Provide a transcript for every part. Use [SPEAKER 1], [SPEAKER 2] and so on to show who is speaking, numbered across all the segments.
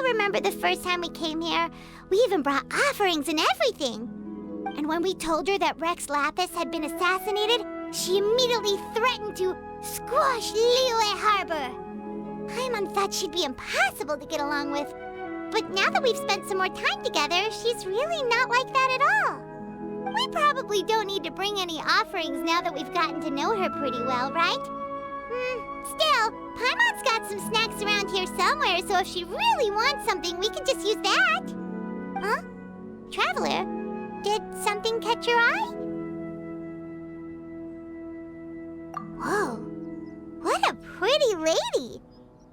[SPEAKER 1] Remember the first time we came here? We even brought offerings and everything. And when we told her that Rex Lapis had been assassinated, she immediately threatened to squash Liyue Harbor. Paimon thought she'd be impossible to get along with. But now that we've spent some more time together, she's really not like that at all. We probably don't need to bring any offerings now that we've gotten to know her pretty well, right? Still, Paimon's got some snacks around here somewhere, so if she really wants something, we can just use that. Huh? Traveler, did something catch your eye? Whoa, what a pretty lady.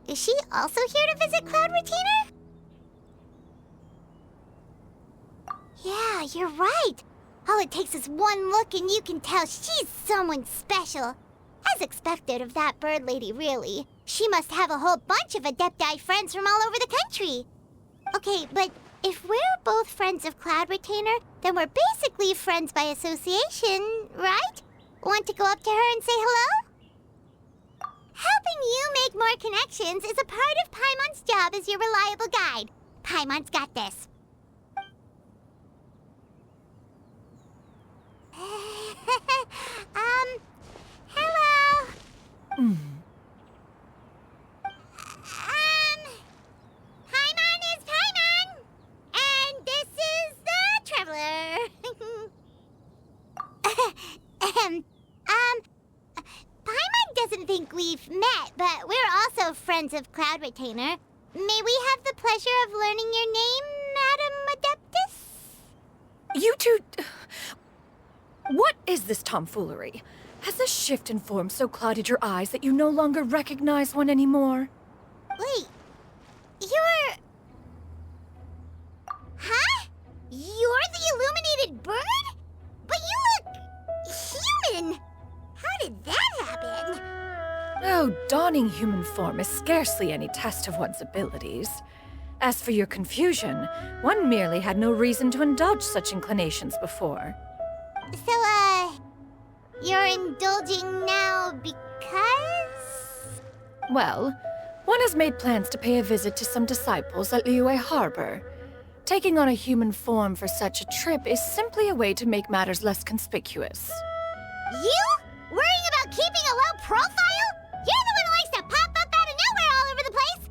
[SPEAKER 1] Is she also here to visit Cloud Retainer? Yeah, you're right. All it takes is one look and you can tell she's someone special. As expected of that bird lady, really. She must have a whole bunch of Adepti friends from all over the country. Okay, but if we're both friends of Cloud Retainer, then we're basically friends by association, right? Want to go up to her and say hello? Helping you make more connections is a part of Paimon's job as your reliable guide. Paimon's got this. Hello? Paimon is Paimon! And this is the Traveler. Paimon doesn't think we've met, but we're also friends of Cloud Retainer. May we have the pleasure of learning your name, Madam Adeptus?
[SPEAKER 2] You two... What is this tomfoolery? Has this shift in form so clouded your eyes that you no longer recognize one anymore?
[SPEAKER 1] Wait, you're... Huh? You're the illuminated bird? But you look... human! How did that happen?
[SPEAKER 2] Oh, donning human form is scarcely any test of one's abilities. As for your confusion, one merely had no reason to indulge such inclinations before.
[SPEAKER 1] So, you're indulging now because?
[SPEAKER 2] Well, one has made plans to pay a visit to some disciples at Liyue Harbor. Taking on a human form for such a trip is simply a way to make matters less conspicuous.
[SPEAKER 1] You? Worrying about keeping a low profile? You're the one who likes to pop up out of nowhere all over the place!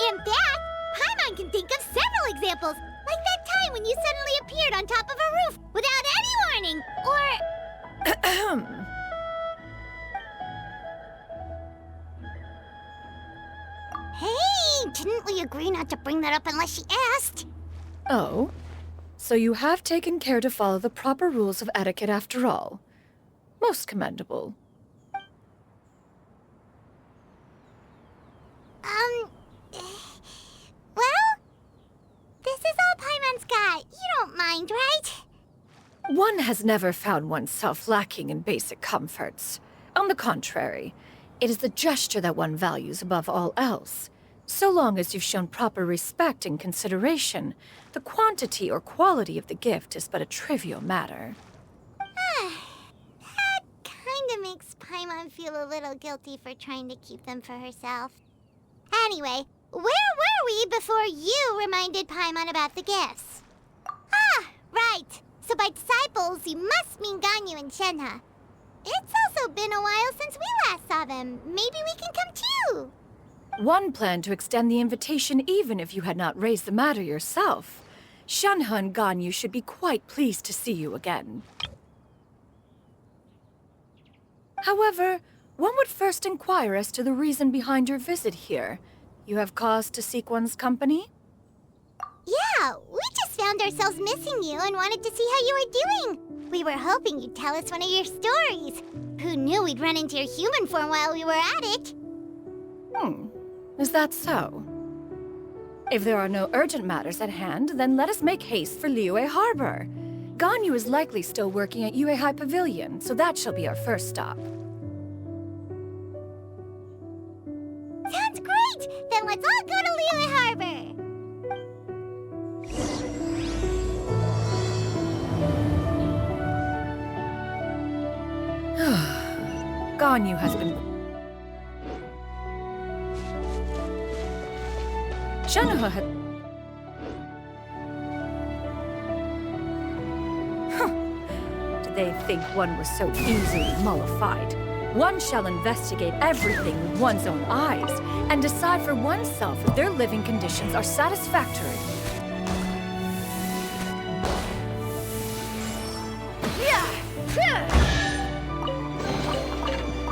[SPEAKER 1] In fact, Paimon can think of several examples, like that time when you suddenly appeared on top of a roof without any warning, or... Hey, didn't we agree not to bring that up unless she asked?
[SPEAKER 2] Oh? So you have taken care to follow the proper rules of etiquette after all. Most commendable.
[SPEAKER 1] Well, this is all Paimon's got. You don't mind, right?
[SPEAKER 2] One has never found oneself lacking in basic comforts. On the contrary, it is the gesture that one values above all else. So long as you've shown proper respect and consideration, the quantity or quality of the gift is but a trivial matter.
[SPEAKER 1] That kinda makes Paimon feel a little guilty for trying to keep them for herself. Anyway, where were we before you reminded Paimon about the gifts? Ah, right. So by disciples, you must mean Ganyu and Shenhe. It's also been a while since we last saw them. Maybe we can come too.
[SPEAKER 2] One planned to extend the invitation even if you had not raised the matter yourself. Shenhe Ganyu should be quite pleased to see you again. However, one would first inquire as to the reason behind your visit here. You have cause to seek one's company?
[SPEAKER 1] Yeah, we just found ourselves missing you and wanted to see how you were doing. We were hoping you'd tell us one of your stories. Who knew we'd run into your human form while we were at it?
[SPEAKER 2] Is that so? If there are no urgent matters at hand, then let us make haste for Liyue Harbor. Ganyu is likely still working at Yuehai Pavilion, so that shall be our first stop.
[SPEAKER 1] Sounds great! Then let's all go to Liyue Harbor!
[SPEAKER 2] Ganyu has been... Shenhe had... Did they think one was so easily mollified? One shall investigate everything with one's own eyes and decide for oneself if their living conditions are satisfactory.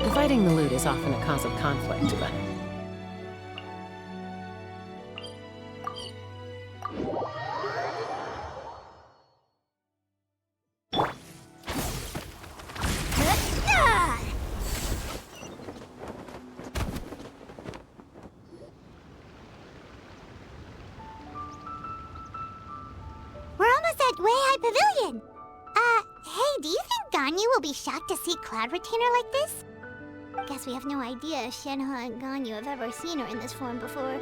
[SPEAKER 3] Dividing the loot is often a cause of conflict, but...
[SPEAKER 1] We're almost at Yuehai Pavilion. Hey, do you think Ganyu will be shocked to see Cloud Retainer like this? Guess we have no idea if Shenhe and Ganyu have ever seen her in this form before.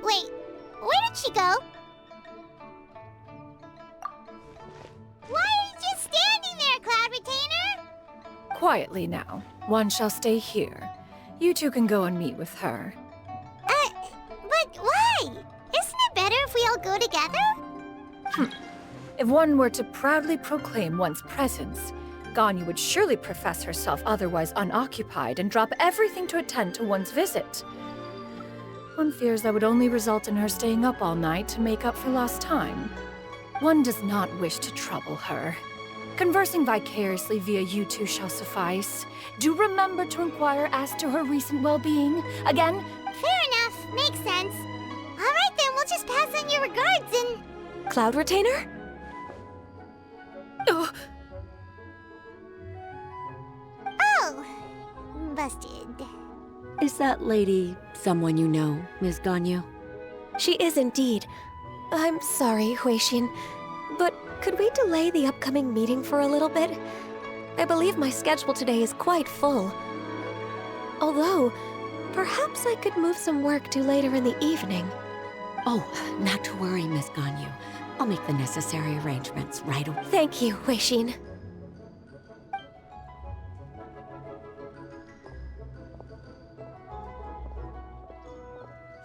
[SPEAKER 1] Wait, where did she go? Why are you just standing there, Cloud Retainer?
[SPEAKER 2] Quietly now. One shall stay here. You two can go and meet with her.
[SPEAKER 1] But why? Isn't it better if we all go together?
[SPEAKER 2] If one were to proudly proclaim one's presence, Ganyu would surely profess herself otherwise unoccupied and drop everything to attend to one's visit. One fears that would only result in her staying up all night to make up for lost time. One does not wish to trouble her. Conversing vicariously via you two shall suffice. Do remember to inquire as to her recent well-being. Again,
[SPEAKER 1] Fair enough, makes sense. Alright then, we'll just pass on your regards and...
[SPEAKER 4] Cloud Retainer?
[SPEAKER 2] oh,
[SPEAKER 1] Oh, busted.
[SPEAKER 4] Is that lady someone you know, Ms. Ganyu? She is indeed. I'm sorry, Huixin, but could we delay the upcoming meeting for a little bit? I believe my schedule today is quite full. Although, perhaps I could move some work to later in the evening.
[SPEAKER 3] Oh, not to worry, Miss Ganyu. I'll make the necessary arrangements right away.
[SPEAKER 4] Thank you, Huixin.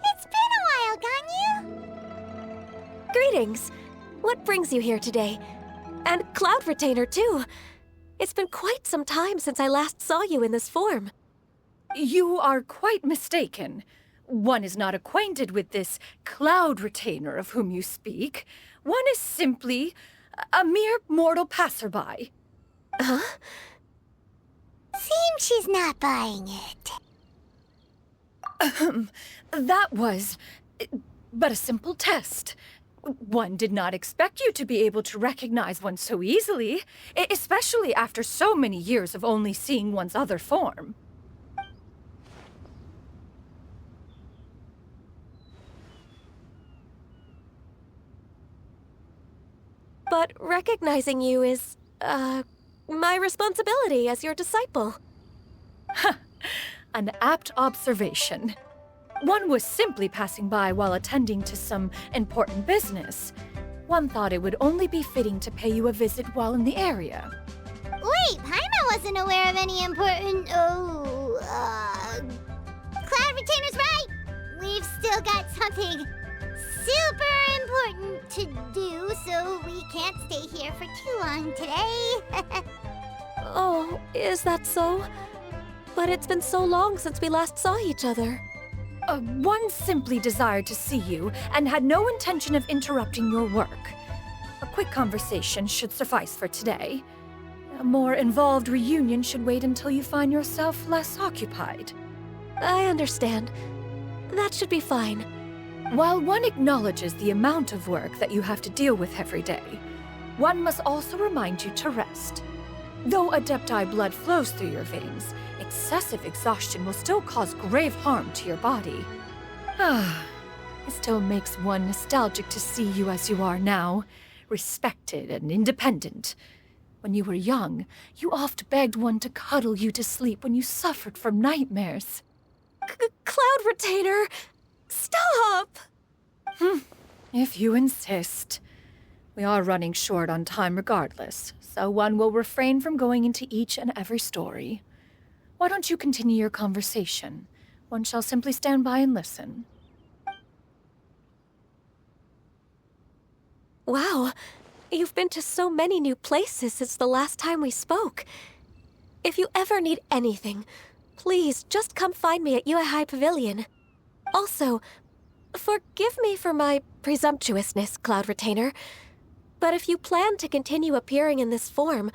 [SPEAKER 1] It's been a while, Ganyu.
[SPEAKER 4] Greetings. What brings you here today? And Cloud Retainer, too. It's been quite some time since I last saw you in this form.
[SPEAKER 2] you are quite mistaken. One is not acquainted with this Cloud Retainer of whom you speak. One is simply a mere mortal passerby.
[SPEAKER 4] Huh?
[SPEAKER 1] Seems she's not buying it.
[SPEAKER 2] That was but a simple test. One did not expect you to be able to recognize one so easily, especially after so many years of only seeing one's other form.
[SPEAKER 4] But recognizing you is, my responsibility as your disciple.
[SPEAKER 2] An apt observation. One was simply passing by while attending to some important business. One thought it would only be fitting to pay you a visit while in the area.
[SPEAKER 1] Wait, Paimon wasn't aware of any important... Cloud Retainer's right! We've still got something super important to do, so we can't stay here for too long today.
[SPEAKER 4] Oh, is that so? But it's been so long since we last saw each other.
[SPEAKER 2] One simply desired to see you and had no intention of interrupting your work. A quick conversation should suffice for today. A more involved reunion should wait until you find yourself less occupied.
[SPEAKER 4] I understand. That should be fine.
[SPEAKER 2] While one acknowledges the amount of work that you have to deal with every day, one must also remind you to rest. Though Adepti blood flows through your veins, excessive exhaustion will still cause grave harm to your body. It still makes one nostalgic to see you as you are now, respected and independent. When you were young, you oft begged one to cuddle you to sleep when you suffered from nightmares.
[SPEAKER 4] Cloud Retainer! Stop!
[SPEAKER 2] If you insist. We are running short on time regardless, so one will refrain from going into each and every story. Why don't you continue your conversation? One shall simply stand by and listen.
[SPEAKER 4] Wow, you've been to so many new places since the last time we spoke. If you ever need anything, please just come find me at Liyue Harbor Pavilion. Also, forgive me for my presumptuousness, Cloud Retainer, but if you plan to continue appearing in this form,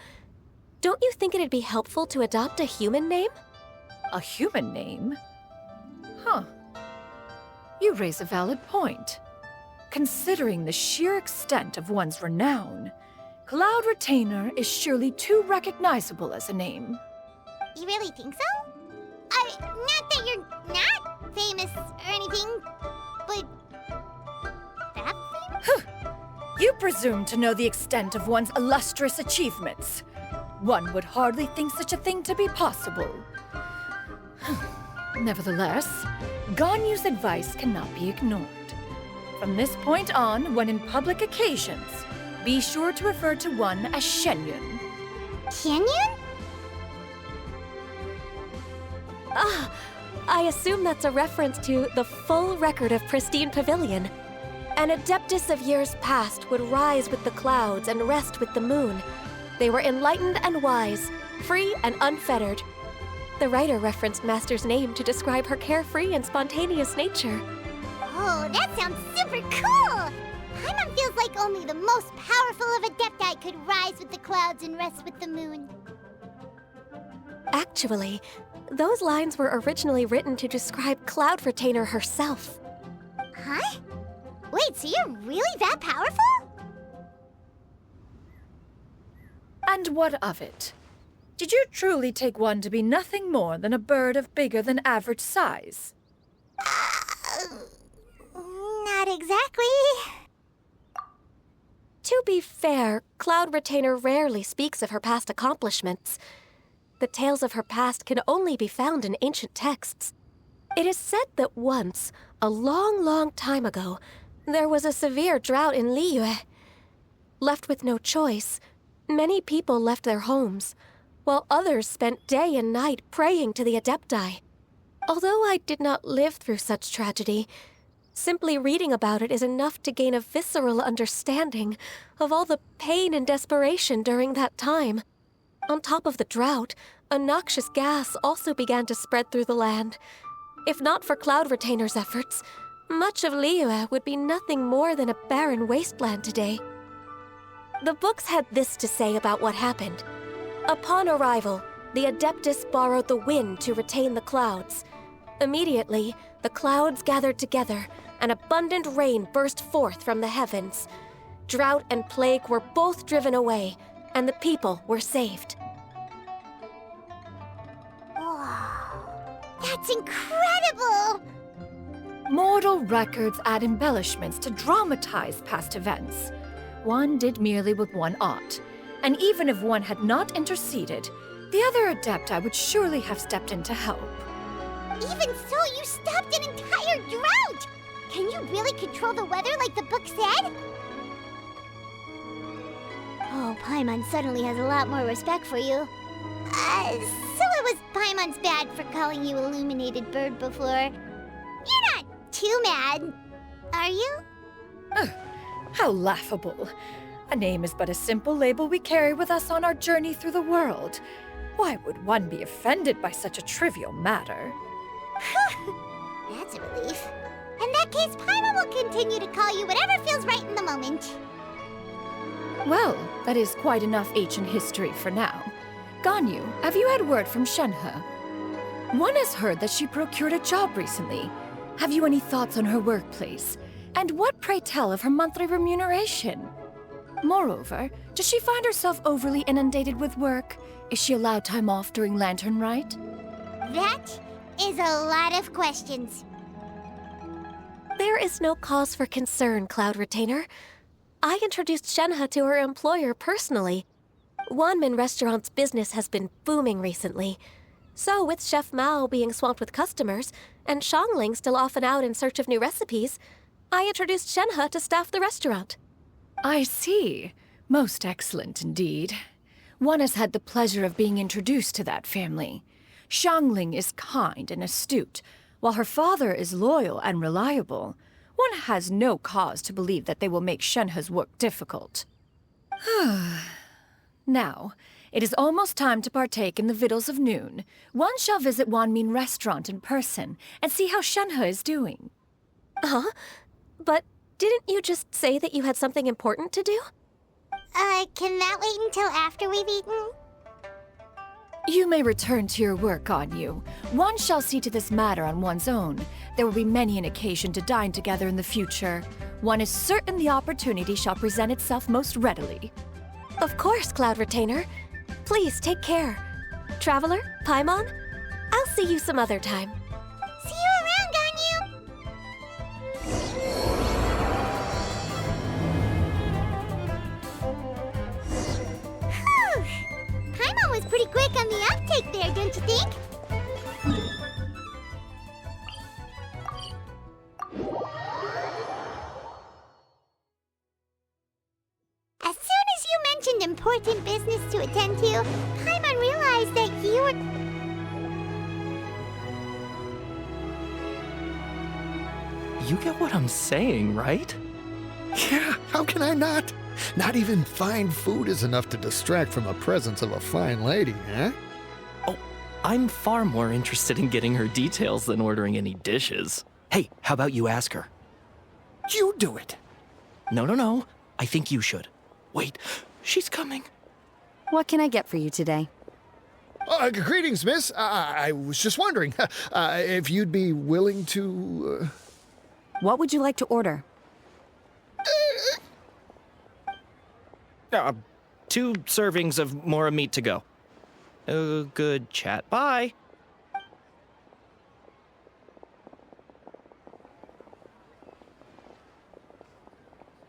[SPEAKER 4] don't you think it'd be helpful to adopt a human name?
[SPEAKER 2] A human name? Huh. You raise a valid point. Considering the sheer extent of one's renown, Cloud Retainer is surely too recognizable as a name.
[SPEAKER 1] You really think so? Not that you're not famous or anything, but that famous?
[SPEAKER 2] You presume to know the extent of one's illustrious achievements. One would hardly think such a thing to be possible. Nevertheless, Ganyu's advice cannot be ignored. From this point on, when in public occasions, be sure to refer to one as Shenyun.
[SPEAKER 1] Xianyun?
[SPEAKER 4] I assume that's a reference to the full record of Pristine Pavilion. An adeptus of years past would rise with the clouds and rest with the moon. They were enlightened and wise, free and unfettered. The writer referenced Master's name to describe her carefree and spontaneous nature.
[SPEAKER 1] Oh, that sounds super cool! Paimon feels like only the most powerful of Adepti could rise with the clouds and rest with the moon.
[SPEAKER 4] Actually, those lines were originally written to describe Cloud Retainer herself.
[SPEAKER 1] Huh? Wait, so you're really that powerful?
[SPEAKER 2] And what of it? Did you truly take one to be nothing more than a bird of bigger than average size?
[SPEAKER 1] Not exactly.
[SPEAKER 4] To be fair, Cloud Retainer rarely speaks of her past accomplishments. The tales of her past can only be found in ancient texts. It is said that once, a long, long time ago, there was a severe drought in Liyue. Left with no choice, many people left their homes, while others spent day and night praying to the Adepti. Although I did not live through such tragedy, simply reading about it is enough to gain a visceral understanding of all the pain and desperation during that time. On top of the drought, a noxious gas also began to spread through the land. If not for Cloud Retainer's efforts, much of Liyue would be nothing more than a barren wasteland today. The books had this to say about what happened. Upon arrival, the Adeptus borrowed the wind to retain the clouds. Immediately, the clouds gathered together, and abundant rain burst forth from the heavens. Drought and plague were both driven away, and the people were saved.
[SPEAKER 1] Wow, that's incredible!
[SPEAKER 2] Mortal records add embellishments to dramatize past events. One did merely with one ought, and even if one had not interceded, the other Adepti would surely have stepped in to help.
[SPEAKER 1] Even so, you stopped an entire drought! Can you really control the weather like the book said? Oh, Paimon suddenly has a lot more respect for you. So it was Paimon's bad for calling you Illuminated Bird before. You're not too mad, are you?
[SPEAKER 2] How laughable. A name is but a simple label we carry with us on our journey through the world. Why would one be offended by such a trivial matter?
[SPEAKER 1] That's a relief. In that case, Paimon will continue to call you whatever feels right in the moment.
[SPEAKER 2] Well, that is quite enough ancient history for now. Ganyu, have you had word from Shenhe? One has heard that she procured a job recently. Have you any thoughts on her workplace? And what, pray tell, of her monthly remuneration? Moreover, does she find herself overly inundated with work? Is she allowed time off during Lantern Rite?
[SPEAKER 1] That is a lot of questions.
[SPEAKER 4] There is no cause for concern, Cloud Retainer. I introduced Shenhe to her employer personally. Wanmin Restaurant's business has been booming recently. So, with Chef Mao being swamped with customers, and Xiangling still off and out in search of new recipes, I introduced Shenhe to staff the restaurant.
[SPEAKER 2] I see. Most excellent indeed. One has had the pleasure of being introduced to that family. Xiangling is kind and astute, while her father is loyal and reliable. One has no cause to believe that they will make Shenhe's work difficult. Now, it is almost time to partake in the victuals of noon. One shall visit Wanmin Restaurant in person and see how Shenhe is doing.
[SPEAKER 4] Huh? But didn't you just say that you had something important to do?
[SPEAKER 1] Can that wait until after we've eaten?
[SPEAKER 2] You may return to your work, Ganyu. One shall see to this matter on one's own. There will be many an occasion to dine together in the future. One is certain the opportunity shall present itself most readily.
[SPEAKER 4] Of course, Cloud Retainer. Please take care. Traveler, Paimon, I'll see you some other time.
[SPEAKER 1] See you around, Ganyu! Whew! Paimon was pretty quick on the uptake there, don't you think? As soon as you mentioned important business to attend to, Paimon realized that you were...
[SPEAKER 5] You get what I'm saying, right?
[SPEAKER 6] Yeah, how can I not? Not even fine food is enough to distract from the presence of a fine lady, eh?
[SPEAKER 5] Oh, I'm far more interested in getting her details than ordering any dishes. Hey, how about you ask her?
[SPEAKER 6] You do it.
[SPEAKER 5] No. I think you should. Wait, she's coming.
[SPEAKER 7] What can I get for you today?
[SPEAKER 6] Greetings, miss. I was just wondering if you'd be willing to...
[SPEAKER 7] What would you like to order?
[SPEAKER 5] 2 servings of more meat to go. Good chat. Bye.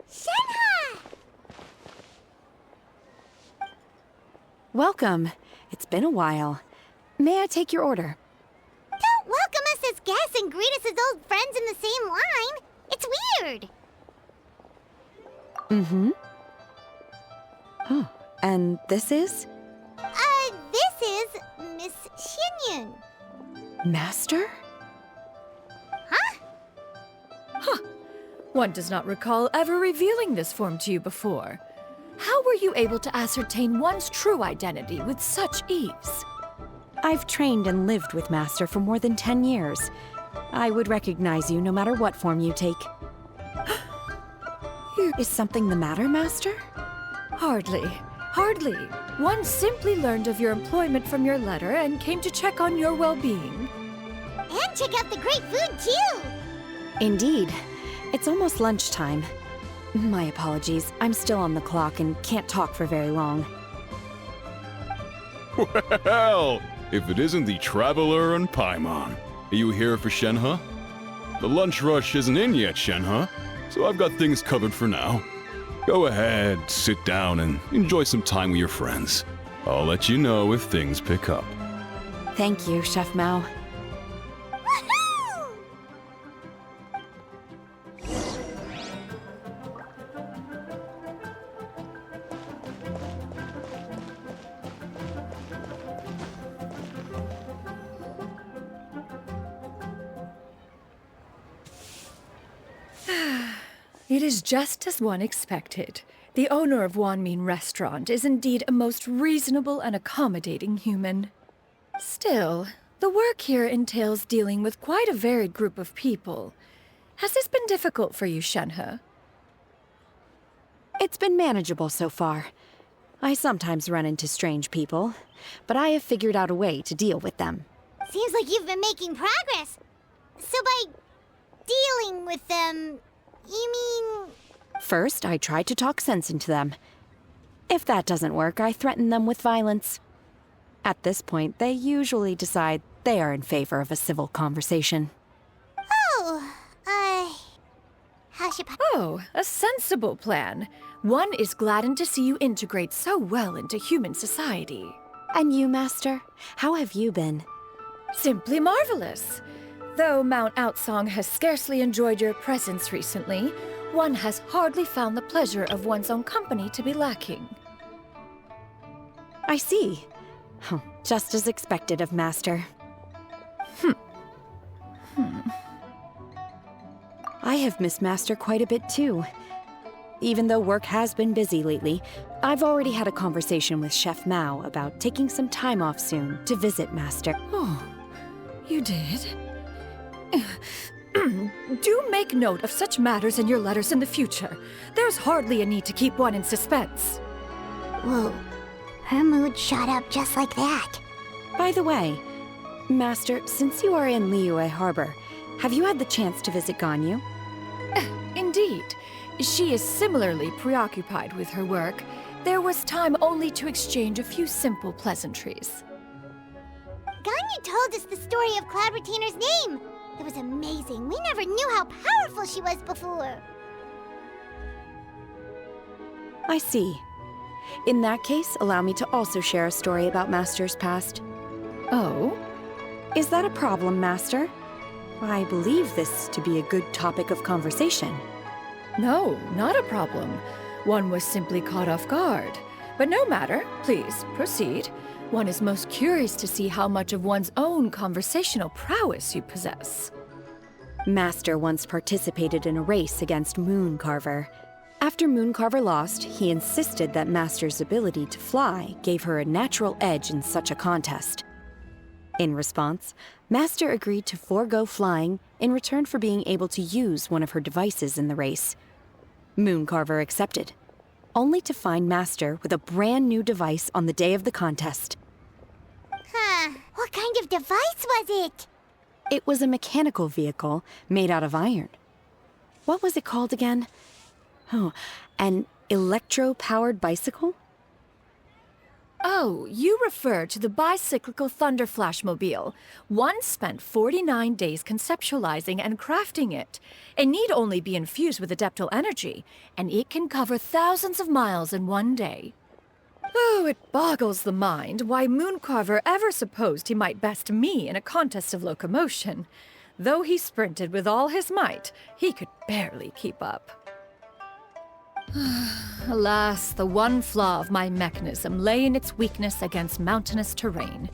[SPEAKER 1] Shenhe!
[SPEAKER 7] Welcome. It's been a while. May I take your order?
[SPEAKER 1] Don't welcome us as guests and greet us as old friends in the same line. It's weird.
[SPEAKER 7] Mm-hmm. Oh, and this is?
[SPEAKER 1] This is Miss Xianyun.
[SPEAKER 7] Master?
[SPEAKER 2] One does not recall ever revealing this form to you before. How were you able to ascertain one's true identity with such ease?
[SPEAKER 7] I've trained and lived with Master for more than 10 years. I would recognize you no matter what form you take. Is something the matter, Master?
[SPEAKER 2] Hardly. One simply learned of your employment from your letter and came to check on your well-being.
[SPEAKER 1] And check out the great food, too.
[SPEAKER 7] Indeed. It's almost lunchtime. My apologies. I'm still on the clock and can't talk for very long.
[SPEAKER 8] Well, if it isn't the Traveler and Paimon. Are you here for Shenhe? The lunch rush isn't in yet, Shenhe, so I've got things covered for now. Go ahead, sit down, and enjoy some time with your friends. I'll let you know if things pick up.
[SPEAKER 7] Thank you, Chef Mao.
[SPEAKER 1] Woohoo!
[SPEAKER 2] It is just as one expected. The owner of Wanmin Restaurant is indeed a most reasonable and accommodating human. Still, The work here entails dealing with quite a varied group of people. Has this been difficult for you, Shenhe?
[SPEAKER 7] It's been manageable so far. I sometimes run into strange people, but I have figured out a way to deal with them.
[SPEAKER 1] Seems like you've been making progress. So by dealing with them, you mean...
[SPEAKER 7] First, I try to talk sense into them. If that doesn't work, I threaten them with violence. At this point, they usually decide they are in favor of a civil conversation.
[SPEAKER 1] Oh, how should I...
[SPEAKER 2] Oh, a sensible plan. One is gladdened to see you integrate so well into human society.
[SPEAKER 7] And you, Master? How have you been?
[SPEAKER 2] Simply marvelous. Though Mount Aocang has scarcely enjoyed your presence recently, one has hardly found the pleasure of one's own company to be lacking.
[SPEAKER 7] I see. Just as expected of Master. I have missed Master quite a bit too. Even though work has been busy lately, I've already had a conversation with Chef Mao about taking some time off soon to visit Master.
[SPEAKER 2] Oh, you did? Do make note of such matters in your letters in the future. There's hardly a need to keep one in suspense.
[SPEAKER 1] Whoa, her mood shot up just like that.
[SPEAKER 7] By the way, Master, since you are in Liyue Harbor, have you had the chance to visit Ganyu?
[SPEAKER 2] Indeed. She is similarly preoccupied with her work. There was time only to exchange a few simple pleasantries.
[SPEAKER 1] Ganyu told us the story of Cloud Retainer's name. It was amazing. We never knew how powerful she was before.
[SPEAKER 7] I see. In that case, allow me to also share a story about Master's past.
[SPEAKER 2] Oh?
[SPEAKER 7] Is that a problem, Master? I believe this to be a good topic of conversation.
[SPEAKER 2] No, not a problem. One was simply caught off guard. But no matter, please, proceed. One is most curious to see how much of one's own conversational prowess you possess.
[SPEAKER 7] Master once participated in a race against Mooncarver. After Mooncarver lost, he insisted that Master's ability to fly gave her a natural edge in such a contest. In response, Master agreed to forego flying in return for being able to use one of her devices in the race. Mooncarver accepted, only to find Master with a brand new device on the day of the contest.
[SPEAKER 1] Huh, what kind of device was it?
[SPEAKER 7] It was a mechanical vehicle made out of iron. What was it called again? Oh, an electro-powered bicycle?
[SPEAKER 2] Oh, you refer to the bicyclical Thunder Flashmobile. One spent 49 days conceptualizing and crafting it. It need only be infused with adeptal energy, and it can cover thousands of miles in one day. Oh, it boggles the mind why Mooncarver ever supposed he might best me in a contest of locomotion. Though he sprinted with all his might, he could barely keep up. Alas, the one flaw of my mechanism lay in its weakness against mountainous terrain.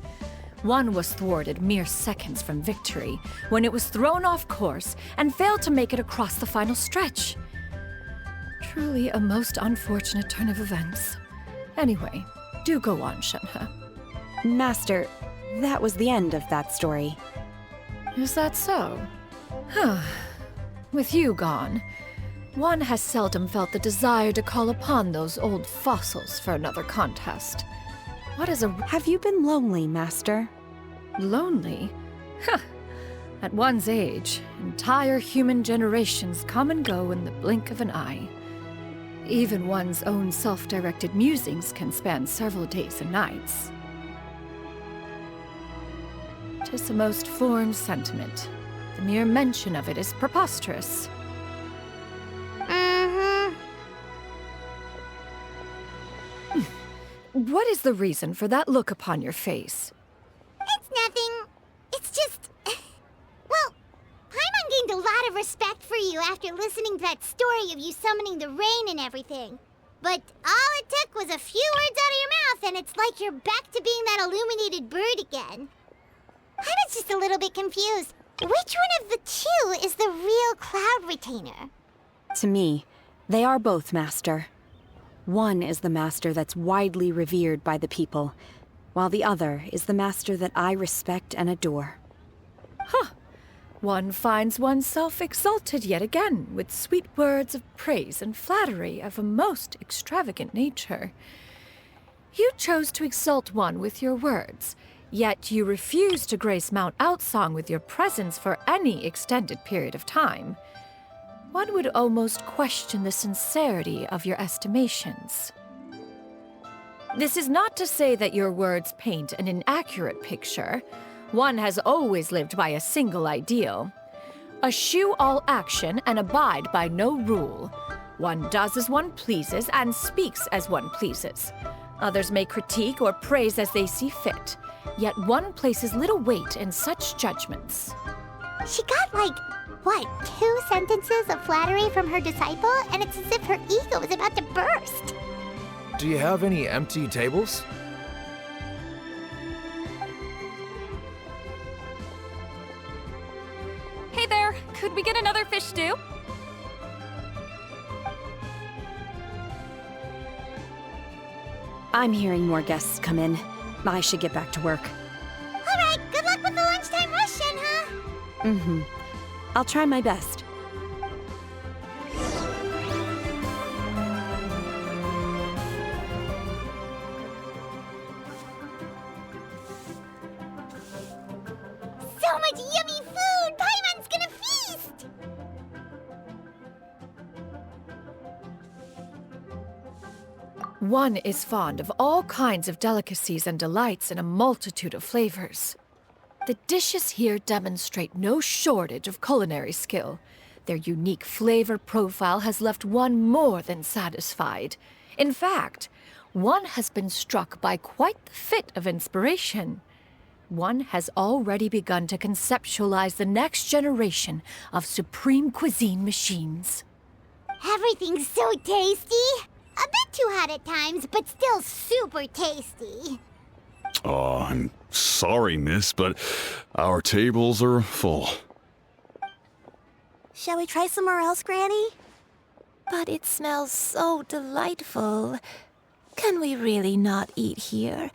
[SPEAKER 2] One was thwarted mere seconds from victory, when it was thrown off course and failed to make it across the final stretch. Truly a most unfortunate turn of events. Anyway, do go on, Shenhe.
[SPEAKER 7] Master, that was the end of that story.
[SPEAKER 2] Is that so? With you gone, one has seldom felt the desire to call upon those old fossils for another contest. What is a...
[SPEAKER 7] Have you been lonely, Master?
[SPEAKER 2] Lonely? At one's age, entire human generations come and go in the blink of an eye. Even one's own self-directed musings can span several days and nights. 'Tis a most foreign sentiment. The mere mention of it is preposterous. What is the reason for that look upon your face?
[SPEAKER 1] It's nothing. It's just... Well, Paimon gained a lot of respect for you after listening to that story of you summoning the rain and everything. But all it took was a few words out of your mouth and it's like you're back to being that illuminated bird again. I was just a little bit confused. Which one of the two is the real Cloud Retainer?
[SPEAKER 7] To me, they are both, Master. One is the Master that's widely revered by the people, while the other is the master that I respect and adore.
[SPEAKER 2] One finds oneself exalted yet again with sweet words of praise and flattery of a most extravagant nature. You chose to exalt one with your words, yet you refuse to grace Mount Aocang with your presence for any extended period of time. One would almost question the sincerity of your estimations. This is not to say that your words paint an inaccurate picture. One has always lived by a single ideal. Eschew all action and abide by no rule. One does as one pleases and speaks as one pleases. Others may critique or praise as they see fit, yet one places little weight in such judgments.
[SPEAKER 1] She got like, 2 sentences of flattery from her disciple, and it's as if her ego is about to burst.
[SPEAKER 9] Do you have any empty tables?
[SPEAKER 10] Hey there, could we get another fish stew?
[SPEAKER 7] I'm hearing more guests come in. I should get back to work.
[SPEAKER 1] All right, good luck with the lunchtime rush, Shenhe.
[SPEAKER 7] I'll try my best.
[SPEAKER 1] So much yummy food! Paimon's gonna feast!
[SPEAKER 2] One is fond of all kinds of delicacies and delights in a multitude of flavors. The dishes here demonstrate no shortage of culinary skill. Their unique flavor profile has left one more than satisfied. In fact, one has been struck by quite the fit of inspiration. One has already begun to conceptualize the next generation of supreme cuisine machines.
[SPEAKER 1] Everything's so tasty! A bit too hot at times, but still super tasty.
[SPEAKER 8] Oh, I'm sorry, miss, but our tables are full.
[SPEAKER 11] Shall we try somewhere else, Granny?
[SPEAKER 12] But it smells so delightful. Can we really not eat here?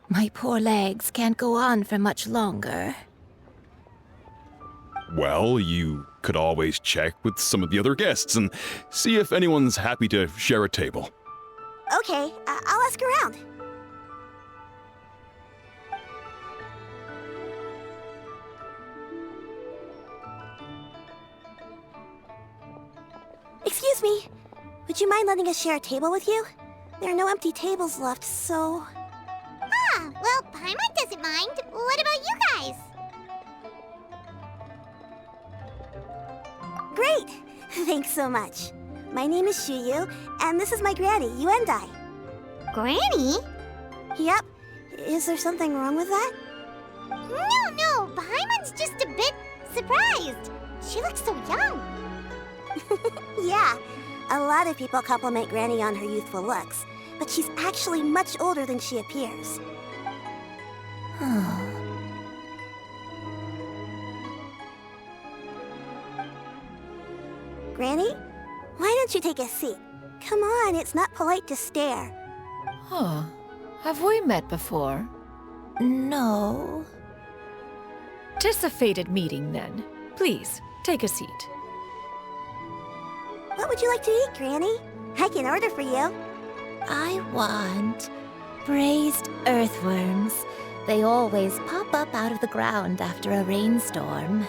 [SPEAKER 12] My poor legs can't go on for much longer.
[SPEAKER 8] Well, you could always check with some of the other guests and see if anyone's happy to share a table.
[SPEAKER 11] Okay, I'll ask around. Excuse me. Would you mind letting us share a table with you? There are no empty tables left, so...
[SPEAKER 1] Ah, well, Paimon doesn't mind. What about you guys?
[SPEAKER 11] Great! Thanks so much. My name is Shuyu, and this is my granny, Yuendai.
[SPEAKER 1] Granny?
[SPEAKER 11] Yep. Is there something wrong with that?
[SPEAKER 1] No, Paimon's just a bit surprised. She looks so young.
[SPEAKER 11] Yeah, a lot of people compliment Granny on her youthful looks, but she's actually much older than she appears. Granny, why don't you take a seat? Come on, it's not polite to stare.
[SPEAKER 2] Huh. Have we met before?
[SPEAKER 12] No.
[SPEAKER 2] 'Tis a fated meeting, then. Please, take a seat.
[SPEAKER 11] What would you like to eat, Granny? I can order for you.
[SPEAKER 12] I want braised earthworms. They always pop up out of the ground after a rainstorm.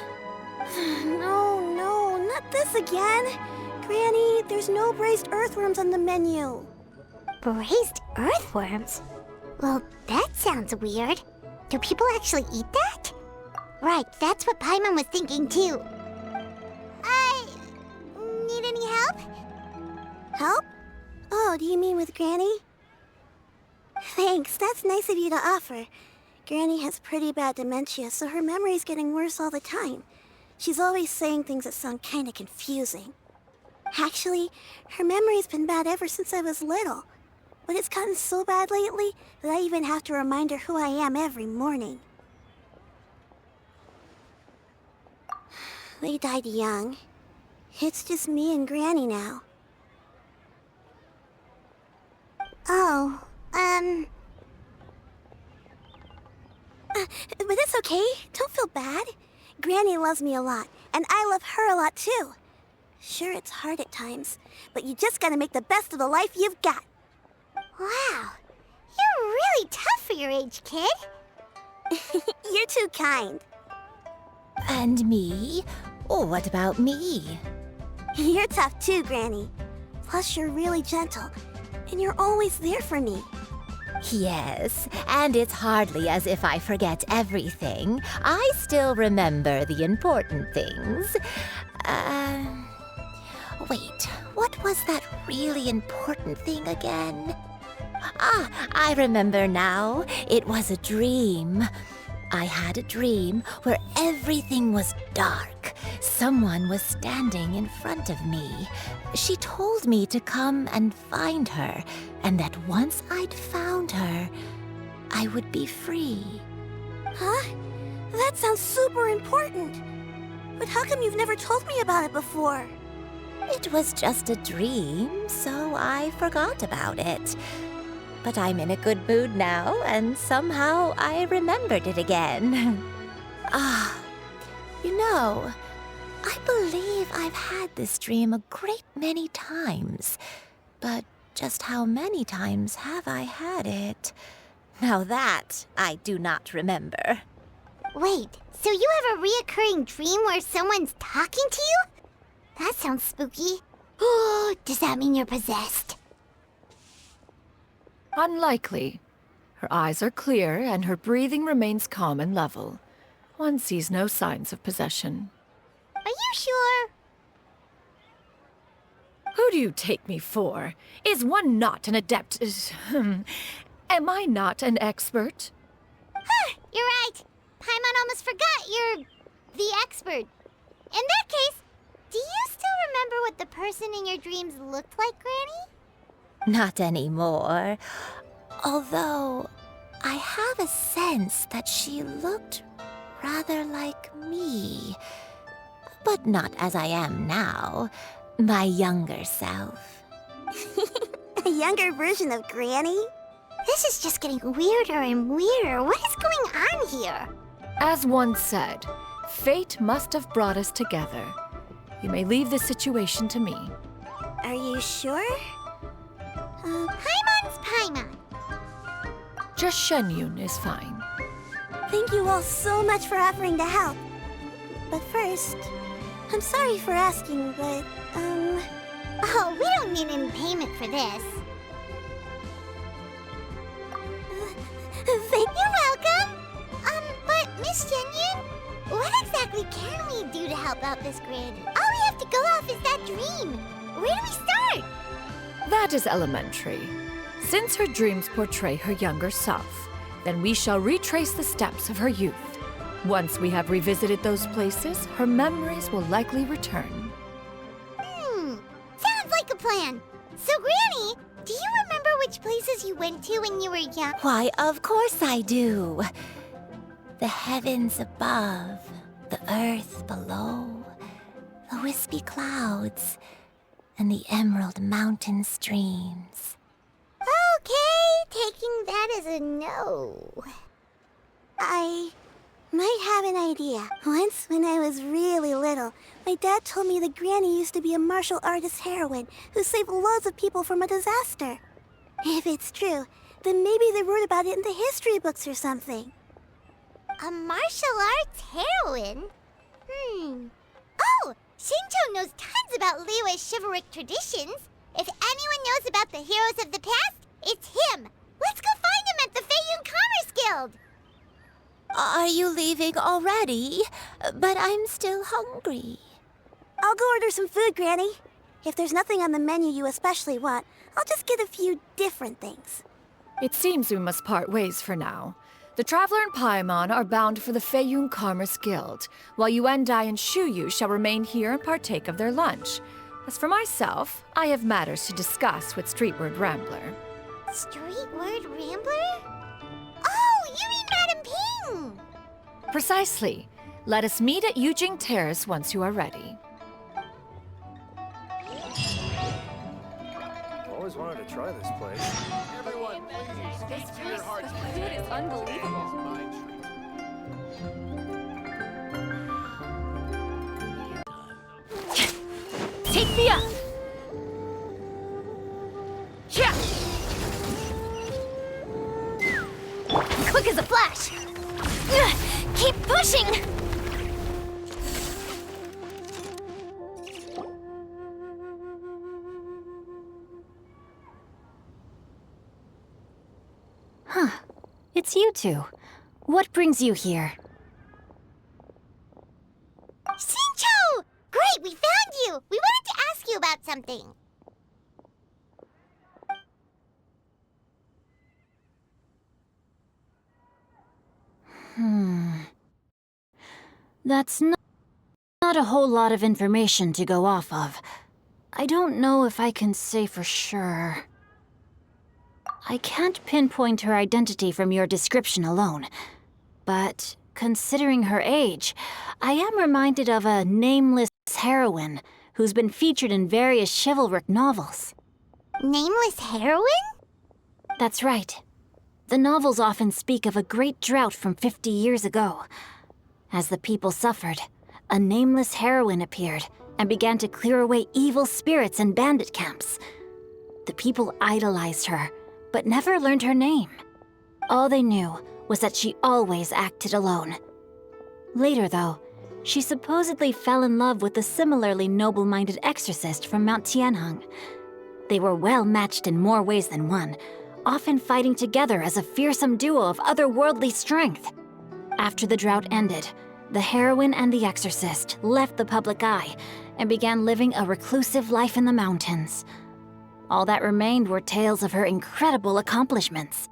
[SPEAKER 11] No, not this again. Granny, there's no braised earthworms on the menu.
[SPEAKER 1] Braised earthworms? Well, that sounds weird. Do people actually eat that? Right, that's what Paimon was thinking too. Need any help?
[SPEAKER 11] Help? Oh, do you mean with Granny? Thanks, that's nice of you to offer. Granny has pretty bad dementia, so her memory's getting worse all the time. She's always saying things that sound kinda confusing. Actually, her memory's been bad ever since I was little. But it's gotten so bad lately that I even have to remind her who I am every morning. They died young. It's just me and Granny now.
[SPEAKER 1] Oh,
[SPEAKER 11] But it's okay. Don't feel bad. Granny loves me a lot, and I love her a lot too. Sure, it's hard at times, but you just gotta make the best of the life you've got.
[SPEAKER 1] Wow, you're really tough for your age, kid.
[SPEAKER 11] You're too kind.
[SPEAKER 12] And me? Oh, what about me?
[SPEAKER 11] You're tough too, Granny. Plus, you're really gentle, and you're always there for me.
[SPEAKER 12] Yes, and it's hardly as if I forget everything. I still remember the important things. Wait, what was that really important thing again? Ah, I remember now. It was a dream. I had a dream where everything was dark. Someone was standing in front of me. She told me to come and find her, and that once I'd found her, I would be free.
[SPEAKER 11] Huh? That sounds super important. But how come you've never told me about it before?
[SPEAKER 12] It was just a dream, so I forgot about it. But I'm in a good mood now, and somehow I remembered it again. You know, I believe I've had this dream a great many times. But just how many times have I had it? Now that I do not remember.
[SPEAKER 1] Wait, so you have a reoccurring dream where someone's talking to you? That sounds spooky. Oh, does that mean you're possessed?
[SPEAKER 2] Unlikely. Her eyes are clear and her breathing remains calm and level. One sees no signs of possession.
[SPEAKER 1] Are you sure?
[SPEAKER 2] Who do you take me for? Is one not an adept? Am I not an expert?
[SPEAKER 1] Huh, you're right. Paimon almost forgot you're the expert. In that case, do you still remember what the person in your dreams looked like, Granny?
[SPEAKER 12] Not anymore. Although, I have a sense that she looked rather like me. But not as I am now. My younger self.
[SPEAKER 11] A younger version of Granny?
[SPEAKER 1] This is just getting weirder and weirder. What is going on here?
[SPEAKER 2] As one said, fate must have brought us together. You may leave this situation to me.
[SPEAKER 11] Are you sure?
[SPEAKER 1] Paimon's Paimon.
[SPEAKER 2] Just Shenyun is fine.
[SPEAKER 11] Thank you all so much for offering to help. But first, I'm sorry for asking, but,
[SPEAKER 1] Oh, we don't need any payment for this. You're welcome. But Miss Shenyun, what exactly can we do to help out this grid? All we have to go off is that dream. Where do we start?
[SPEAKER 2] That is elementary. Since her dreams portray her younger self, then we shall retrace the steps of her youth. Once we have revisited those places, her memories will likely return.
[SPEAKER 1] Sounds like a plan. So, Granny, do you remember which places you went to when you were young?
[SPEAKER 12] Why, of course I do. The heavens above, the earth below, the wispy clouds, and the emerald mountain streams.
[SPEAKER 1] Okay, taking that as a no.
[SPEAKER 11] I might have an idea. Once, when I was really little, my dad told me that Granny used to be a martial artist heroine who saved loads of people from a disaster. If it's true, then maybe they wrote about it in the history books or something.
[SPEAKER 1] A martial arts heroine? Oh, Shinto knows tons about Liyue's chivalric traditions. If anyone knows about the heroes of the past, it's him. Let's go find him at the Feiyun Commerce Guild.
[SPEAKER 12] Are you leaving already? But I'm still hungry.
[SPEAKER 11] I'll go order some food, Granny. If there's nothing on the menu you especially want, I'll just get a few different things.
[SPEAKER 2] It seems we must part ways for now. The Traveler and Paimon are bound for the Feiyun Commerce Guild, while Yuendai and Shuyu shall remain here and partake of their lunch. As for myself, I have matters to discuss with Streetward Rambler.
[SPEAKER 1] Streetward Rambler? Oh, you mean Madam Ping!
[SPEAKER 2] Precisely. Let us meet at Yujing Terrace once you are ready.
[SPEAKER 9] Always wanted to try this place.
[SPEAKER 10] Everyone, please, this your heart's food is unbelievable.
[SPEAKER 2] Take me up! Yeah!
[SPEAKER 1] Quick as a flash! Keep pushing!
[SPEAKER 13] Huh. It's you two. What brings you here?
[SPEAKER 1] Shincho! Great, we found you! We wanted to ask you about something.
[SPEAKER 13] That's not a whole lot of information to go off of. I don't know if I can say for sure. I can't pinpoint her identity from your description alone, but considering her age, I am reminded of a nameless heroine who's been featured in various chivalric novels.
[SPEAKER 1] Nameless heroine?
[SPEAKER 13] That's right. The novels often speak of a great drought from 50 years ago. As the people suffered, a nameless heroine appeared and began to clear away evil spirits and bandit camps. The people idolized her, but never learned her name. All they knew was that she always acted alone. Later, though, she supposedly fell in love with a similarly noble-minded exorcist from Mount Tianheng. They were well matched in more ways than one, often fighting together as a fearsome duo of otherworldly strength. After the drought ended, the heroine and the exorcist left the public eye and began living a reclusive life in the mountains. All that remained were tales of her incredible accomplishments.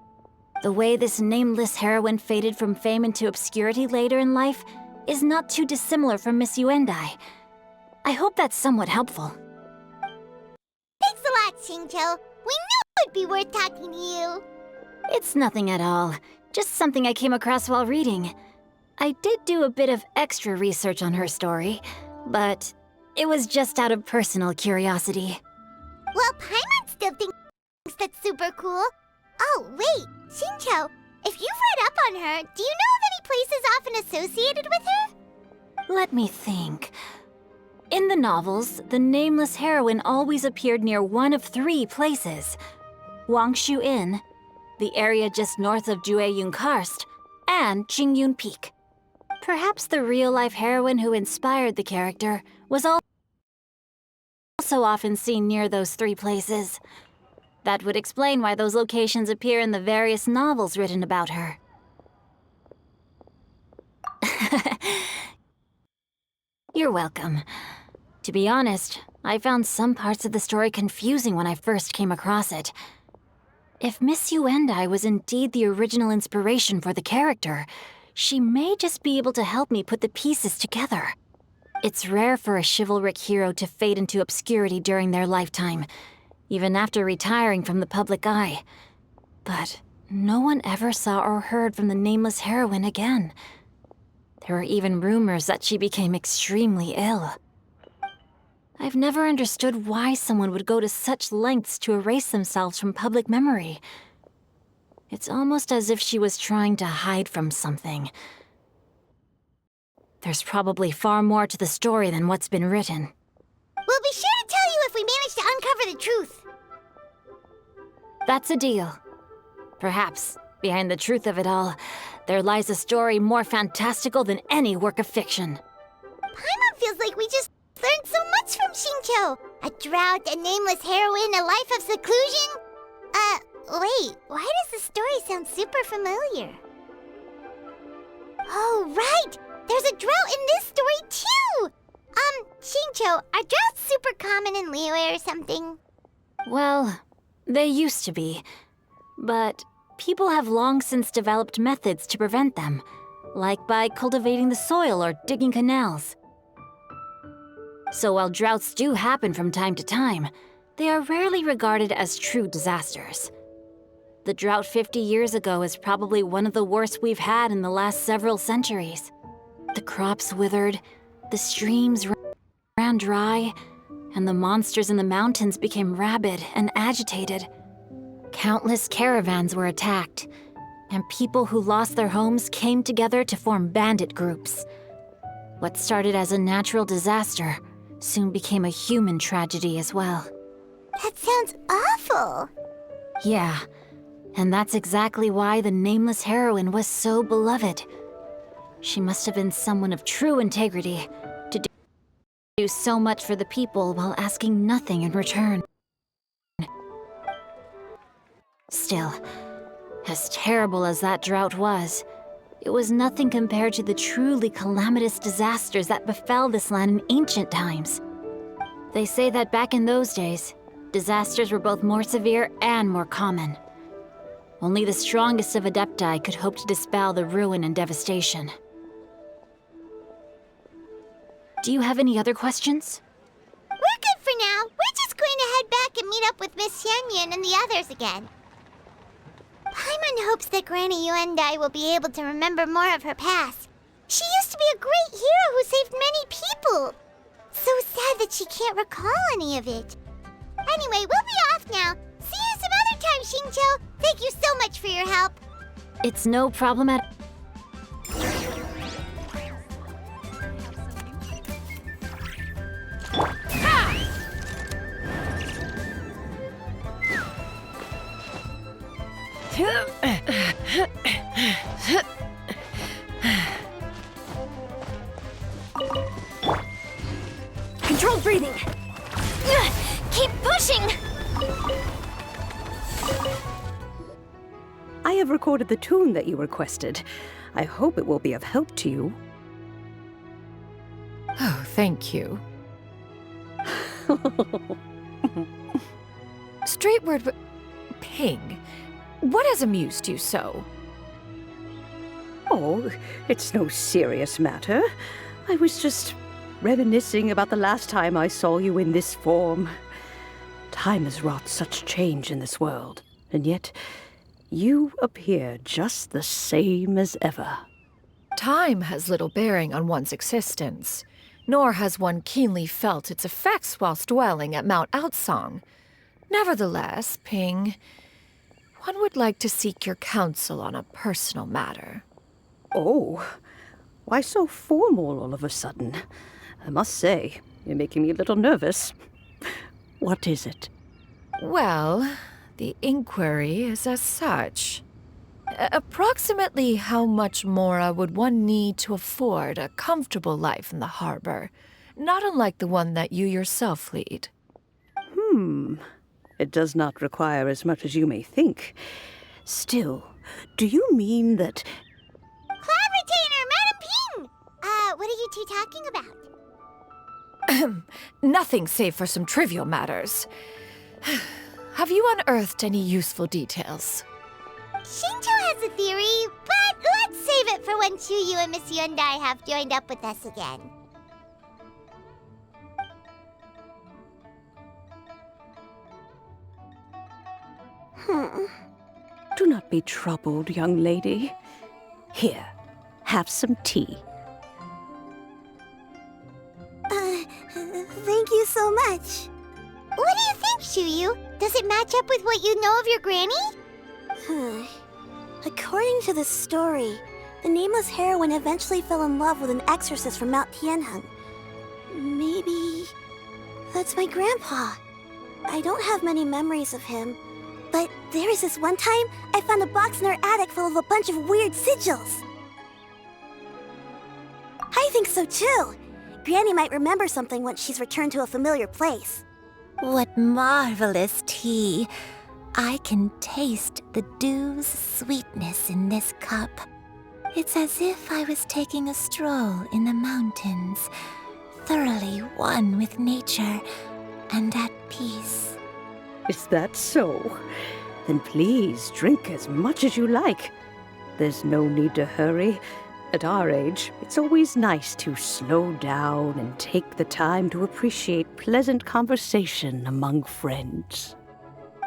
[SPEAKER 13] The way this nameless heroine faded from fame into obscurity later in life is not too dissimilar from Miss Yuendai. I hope that's somewhat helpful.
[SPEAKER 1] Thanks a lot, Shincho. We knew it'd be worth talking to you.
[SPEAKER 13] It's nothing at all. Just something I came across while reading. I did do a bit of extra research on her story, but it was just out of personal curiosity.
[SPEAKER 1] Well, Paimon still thinks that's super cool. Oh, wait, Shincho, if you've read up on her, do you know of any places often associated with her?
[SPEAKER 13] Let me think. In the novels, the nameless heroine always appeared near one of 3 places. Wangshu Inn, the area just north of Jueyun Karst, and Qingyun Peak. Perhaps the real-life heroine who inspired the character was also often seen near those 3 places. That would explain why those locations appear in the various novels written about her. You're welcome. To be honest, I found some parts of the story confusing when I first came across it. If Miss Yuendai was indeed the original inspiration for the character, she may just be able to help me put the pieces together. It's rare for a chivalric hero to fade into obscurity during their lifetime, even after retiring from the public eye. But no one ever saw or heard from the nameless heroine again. There were even rumors that she became extremely ill. I've never understood why someone would go to such lengths to erase themselves from public memory. It's almost as if she was trying to hide from something. There's probably far more to the story than what's been written.
[SPEAKER 1] We'll be sure to tell you if we manage to uncover the truth.
[SPEAKER 13] That's a deal. Perhaps, behind the truth of it all, there lies a story more fantastical than any work of fiction.
[SPEAKER 1] Paimon feels like we just learned so much from Shincho. A drought, a nameless heroine, a life of seclusion. Wait, why does the story sound super familiar? Oh, right! There's a drought in this story, too! Shincho, are droughts super common in Liyue or something?
[SPEAKER 13] Well, they used to be. But people have long since developed methods to prevent them, like by cultivating the soil or digging canals. So while droughts do happen from time to time, they are rarely regarded as true disasters. The drought 50 years ago is probably one of the worst we've had in the last several centuries. The crops withered, the streams ran dry, and the monsters in the mountains became rabid and agitated. Countless caravans were attacked, and people who lost their homes came together to form bandit groups. What started as a natural disaster soon became a human tragedy as well.
[SPEAKER 1] That sounds awful.
[SPEAKER 13] Yeah, and that's exactly why the nameless heroine was so beloved. She must have been someone of true integrity to do so much for the people while asking nothing in return. Still, as terrible as that drought was, it was nothing compared to the truly calamitous disasters that befell this land in ancient times. They say that back in those days, disasters were both more severe and more common. Only the strongest of Adepti could hope to dispel the ruin and devastation. Do you have any other questions?
[SPEAKER 1] We're good for now. We're just going to head back and meet up with Miss Xianyun and the others again. Paimon hopes that Granny Yuendai will be able to remember more of her past. She used to be a great hero who saved many people. So sad that she can't recall any of it. Anyway, we'll be off now. See you some other time, Xingqiu. Thank you so much for your help.
[SPEAKER 13] It's no problem at...
[SPEAKER 4] Controlled breathing!
[SPEAKER 10] Keep pushing!
[SPEAKER 14] I have recorded the tune that you requested. I hope it will be of help to you.
[SPEAKER 2] Oh, thank you. Straight word, but... Ping, what has amused you so?
[SPEAKER 14] Oh, it's no serious matter. I was just reminiscing about the last time I saw you in this form. Time has wrought such change in this world, and yet you appear just the same as ever.
[SPEAKER 2] Time has little bearing on one's existence, nor has one keenly felt its effects whilst dwelling at Mount Aocang. Nevertheless, Ping, one would like to seek your counsel on a personal matter.
[SPEAKER 14] Oh, why so formal all of a sudden? I must say, you're making me a little nervous. What is it?
[SPEAKER 2] Well, the inquiry is as such. Approximately how much more would one need to afford a comfortable life in the harbor, not unlike the one that you yourself lead?
[SPEAKER 14] It does not require as much as you may think. Still, do you mean that...
[SPEAKER 1] Cloud Retainer, Madam Ping! What are you two talking about?
[SPEAKER 2] Nothing save for some trivial matters. Have you unearthed any useful details?
[SPEAKER 1] Xingqiu has a theory, but let's save it for when Chuyu and Miss Yuendai have joined up with us again.
[SPEAKER 14] Do not be troubled, young lady. Here, have some tea.
[SPEAKER 11] Thank you so much.
[SPEAKER 1] What do you think, Chuyu? Does it match up with what you know of your granny?
[SPEAKER 11] According to the story, the nameless heroine eventually fell in love with an exorcist from Mount Tianheng. Maybe that's my grandpa. I don't have many memories of him, but there was this one time I found a box in our attic full of a bunch of weird sigils. I think so too. Granny might remember something once she's returned to a familiar place.
[SPEAKER 12] What marvelous tea. I can taste the dew's sweetness in this cup. It's as if I was taking a stroll in the mountains, thoroughly one with nature and at peace.
[SPEAKER 14] Is that so? Then please drink as much as you like. There's no need to hurry. At our age, it's always nice to slow down and take the time to appreciate pleasant conversation among friends.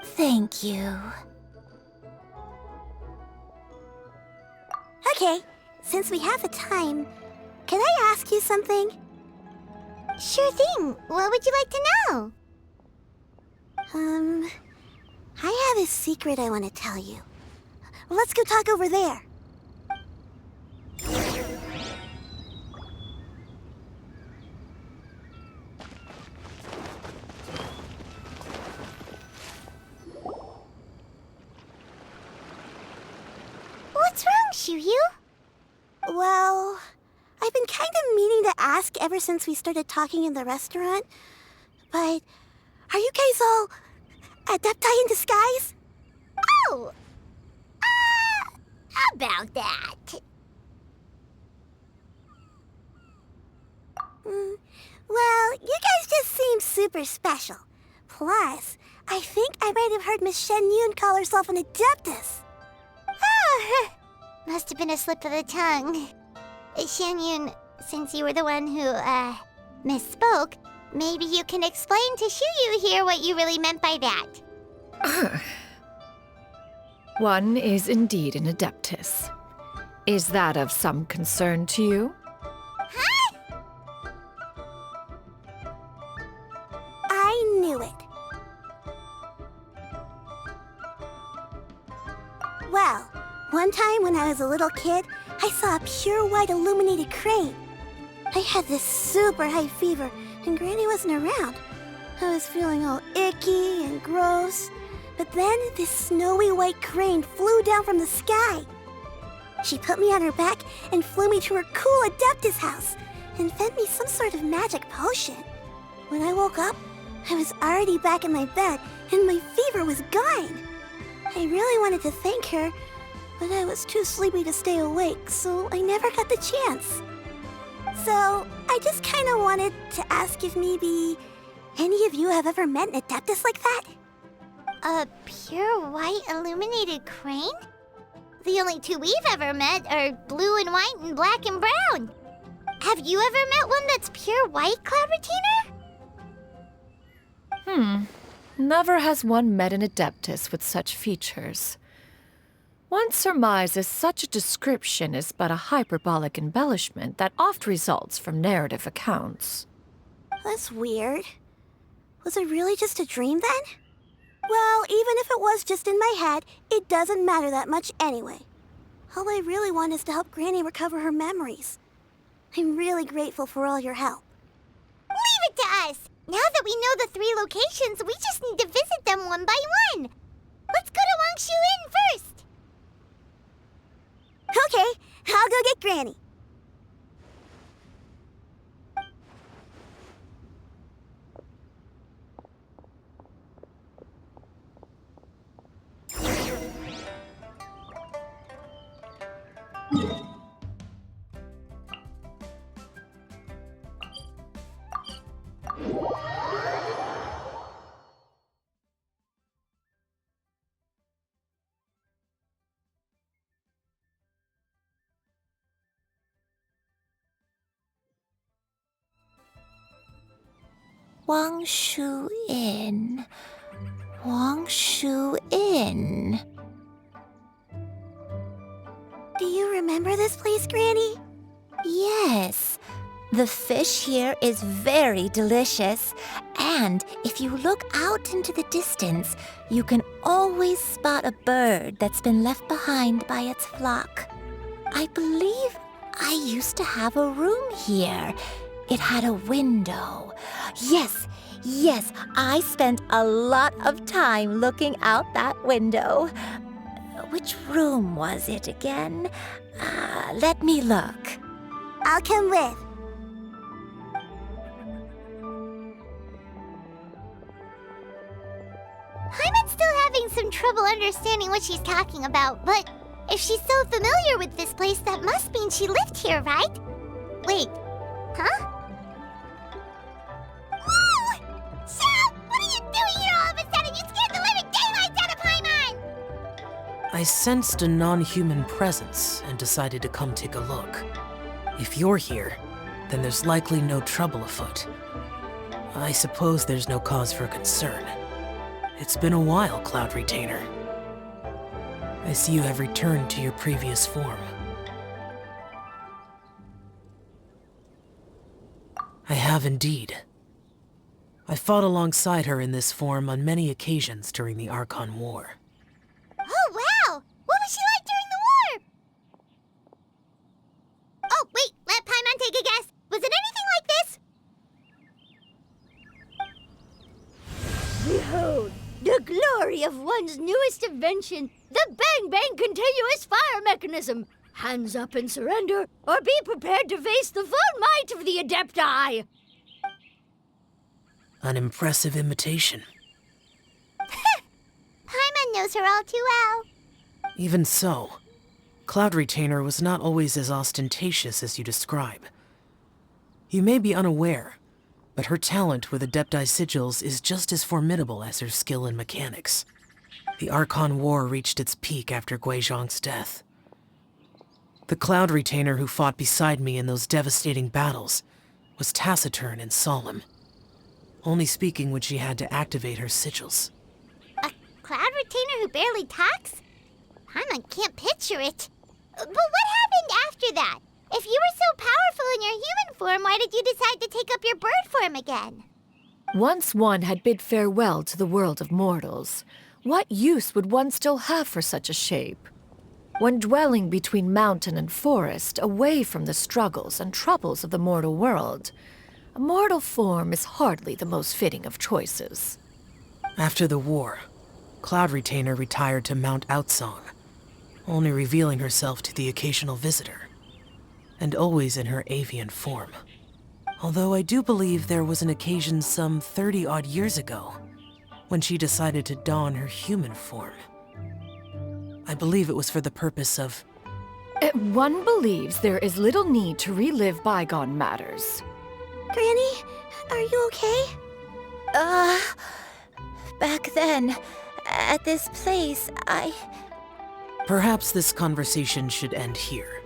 [SPEAKER 12] Thank you.
[SPEAKER 11] Okay, since we have the time, can I ask you something?
[SPEAKER 1] Sure thing. What would you like to know?
[SPEAKER 11] I have a secret I want to tell you. Let's go talk over there.
[SPEAKER 1] What's wrong, Xiyu?
[SPEAKER 11] Well, I've been kind of meaning to ask ever since we started talking in the restaurant. But are you guys all adepti in disguise?
[SPEAKER 1] Oh! About that.
[SPEAKER 11] Well, you guys just seem super special. Plus, I think I might have heard Miss Shenyun call herself an adeptus.
[SPEAKER 1] Oh, must have been a slip of the tongue. Xianyun, since you were the one who, misspoke, maybe you can explain to Xiyu here what you really meant by that.
[SPEAKER 2] One is indeed an adeptus. Is that of some concern to you?
[SPEAKER 1] Huh?
[SPEAKER 11] I knew it. Well, one time when I was a little kid, I saw a pure white illuminated crane. I had this super high fever, and Granny wasn't around. I was feeling all icky and gross. But then this snowy white crane flew down from the sky. She put me on her back and flew me to her cool Adeptus house and fed me some sort of magic potion. When I woke up, I was already back in my bed and my fever was gone. I really wanted to thank her, but I was too sleepy to stay awake, so I never got the chance. So I just kind of wanted to ask if maybe any of you have ever met an Adeptus like that?
[SPEAKER 1] A pure white illuminated crane? The only two we've ever met are blue and white and black and brown. Have you ever met one that's pure white, Cloud Retainer?
[SPEAKER 2] Never has one met an adeptus with such features. One surmises such a description is but a hyperbolic embellishment that oft results from narrative accounts.
[SPEAKER 11] That's weird. Was it really just a dream then? Well, even if it was just in my head, it doesn't matter that much anyway. All I really want is to help Granny recover her memories. I'm really grateful for all your help.
[SPEAKER 1] Leave it to us! Now that we know the 3 locations, we just need to visit them one by one. Let's go to Wangshu Inn first.
[SPEAKER 11] Okay, I'll go get Granny.
[SPEAKER 12] Wangshu Inn. Wangshu Inn.
[SPEAKER 11] Do you remember this place, Granny?
[SPEAKER 12] Yes. The fish here is very delicious. And if you look out into the distance, you can always spot a bird that's been left behind by its flock. I believe I used to have a room here. It had a window. Yes, I spent a lot of time looking out that window. Which room was it again? Let me look.
[SPEAKER 11] I'll come with.
[SPEAKER 1] Paimon's still having some trouble understanding what she's talking about, but if she's so familiar with this place, that must mean she lived here, right? Wait, huh? Whoa! Shell, what are you doing here all of a sudden? You scared the living daylights out of Paimon!
[SPEAKER 15] I sensed a non-human presence and decided to come take a look. If you're here, then there's likely no trouble afoot. I suppose there's no cause for concern. It's been a while, Cloud Retainer. I see you have returned to your previous form. I have indeed. I fought alongside her in this form on many occasions during the Archon War.
[SPEAKER 1] Oh, wow! What was she like
[SPEAKER 16] story of one's newest invention, the Bang Bang Continuous Fire Mechanism. Hands up and surrender, or be prepared to face the full might of the Adepti.
[SPEAKER 15] An impressive imitation.
[SPEAKER 1] Paimon knows her all too well.
[SPEAKER 15] Even so, Cloud Retainer was not always as ostentatious as you describe. You may be unaware, but her talent with Adepti sigils is just as formidable as her skill in mechanics. The Archon War reached its peak after Guizhong's death. The Cloud Retainer who fought beside me in those devastating battles was taciturn and solemn, only speaking when she had to activate her sigils.
[SPEAKER 1] A Cloud Retainer who barely talks? Paimon can't picture it. But what happened after that? If you were so powerful in your human form, why did you decide to take up your bird form again?
[SPEAKER 2] Once one had bid farewell to the world of mortals, what use would one still have for such a shape? When dwelling between mountain and forest, away from the struggles and troubles of the mortal world, a mortal form is hardly the most fitting of choices.
[SPEAKER 15] After the war, Cloud Retainer retired to Mount Aocang, only revealing herself to the occasional visitor, and always in her avian form. Although I do believe there was an occasion some 30-odd years ago when she decided to don her human form. I believe it was for the purpose of...
[SPEAKER 2] One believes there is little need to relive bygone matters.
[SPEAKER 11] Granny, are you okay?
[SPEAKER 12] Back then, at this place,
[SPEAKER 15] Perhaps this conversation should end here.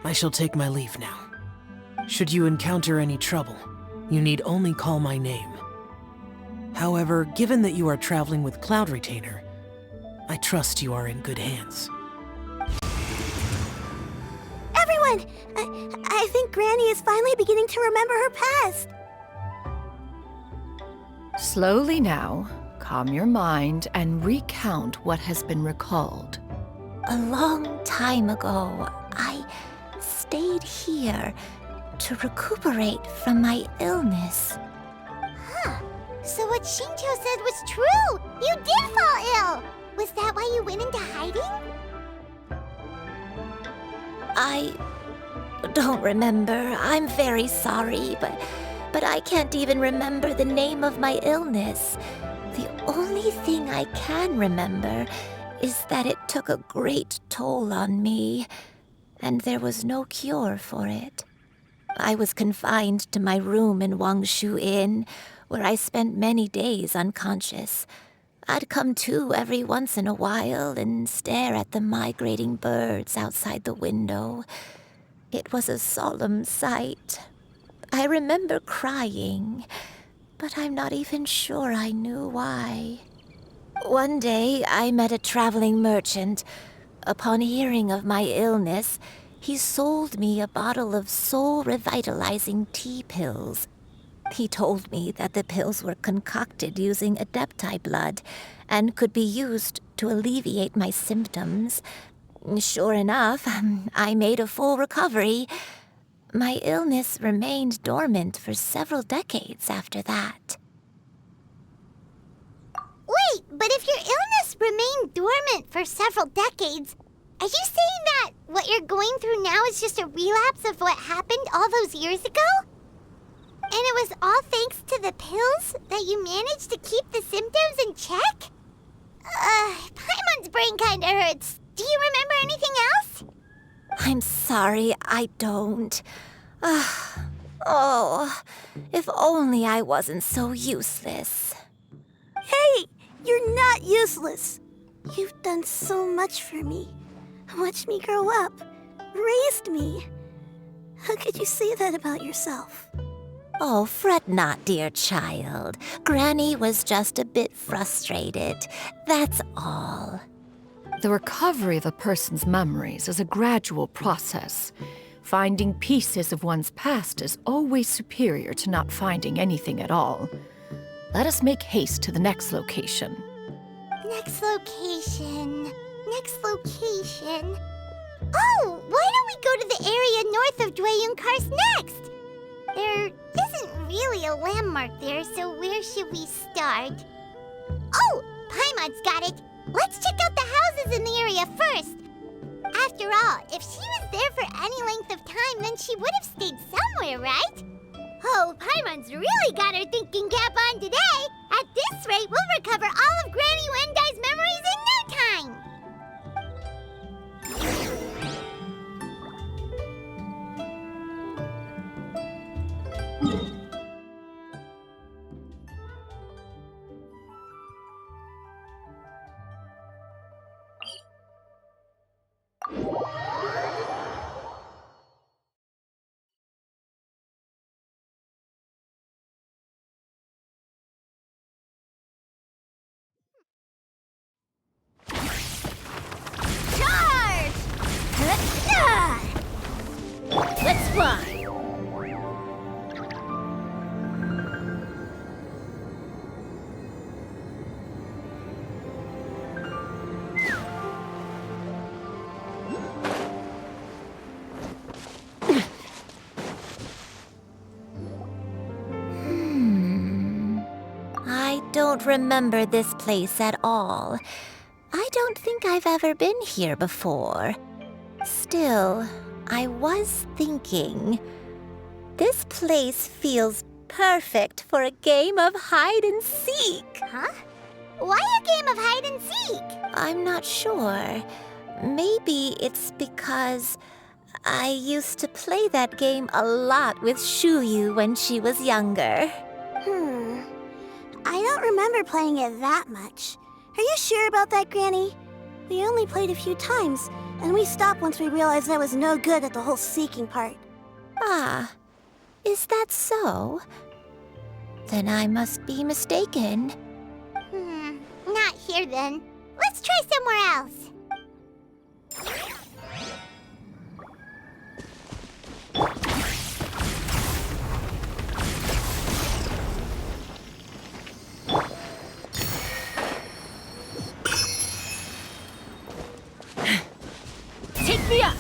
[SPEAKER 15] I shall take my leave now. Should you encounter any trouble, you need only call my name. However, given that you are traveling with Cloud Retainer, I trust you are in good hands.
[SPEAKER 11] Everyone! I think Granny is finally beginning to remember her past.
[SPEAKER 2] Slowly now, calm your mind and recount what has been recalled.
[SPEAKER 12] A long time ago, I stayed here to recuperate from my illness.
[SPEAKER 1] Huh. So what Shinto said was true! You did fall ill! Was that why you went into hiding?
[SPEAKER 12] I don't remember. I'm very sorry, but I can't even remember the name of my illness. The only thing I can remember is that it took a great toll on me, and there was no cure for it. I was confined to my room in Wangshu Inn, where I spent many days unconscious. I'd come to every once in a while and stare at the migrating birds outside the window. It was a solemn sight. I remember crying, but I'm not even sure I knew why. One day, I met a traveling merchant. Upon hearing of my illness, he sold me a bottle of soul-revitalizing tea pills. He told me that the pills were concocted using Adepti blood and could be used to alleviate my symptoms. Sure enough, I made a full recovery. My illness remained dormant for several decades after that.
[SPEAKER 1] Wait, but if your illness remained dormant for several decades, are you saying that what you're going through now is just a relapse of what happened all those years ago? And it was all thanks to the pills that you managed to keep the symptoms in check? Paimon's brain kinda hurts. Do you remember anything else?
[SPEAKER 12] I'm sorry, I don't. If only I wasn't so useless.
[SPEAKER 11] Hey, you're not useless. You've done so much for me. Watched me grow up. Raised me. How could you say that about yourself?
[SPEAKER 12] Oh, fret not, dear child. Granny was just a bit frustrated. That's all.
[SPEAKER 2] The recovery of a person's memories is a gradual process. Finding pieces of one's past is always superior to not finding anything at all. Let us make haste to the next location.
[SPEAKER 1] Next location. Oh, why don't we go to the area north of Dwayun Karst next? There isn't really a landmark there, so where should we start? Oh, Paimon's got it. Let's check out the houses in the area first. After all, if she was there for any length of time, then she would have stayed somewhere, right? Oh, Paimon's really got her thinking cap on today. At this rate, we'll recover all of Granny Wendai's memories in no time.
[SPEAKER 12] Let's fly! I don't remember this place at all. I don't think I've ever been here before. Still, I was thinking, this place feels perfect for a game of hide and seek.
[SPEAKER 1] Huh? Why a game of hide and seek?
[SPEAKER 12] I'm not sure. Maybe it's because I used to play that game a lot with Shuyu when she was younger.
[SPEAKER 11] I don't remember playing it that much. Are you sure about that, Granny? We only played a few times, and we stopped once we realized I was no good at the whole seeking part.
[SPEAKER 12] Ah, is that so? Then I must be mistaken.
[SPEAKER 1] Not here then. Let's try somewhere else.
[SPEAKER 12] Take me up!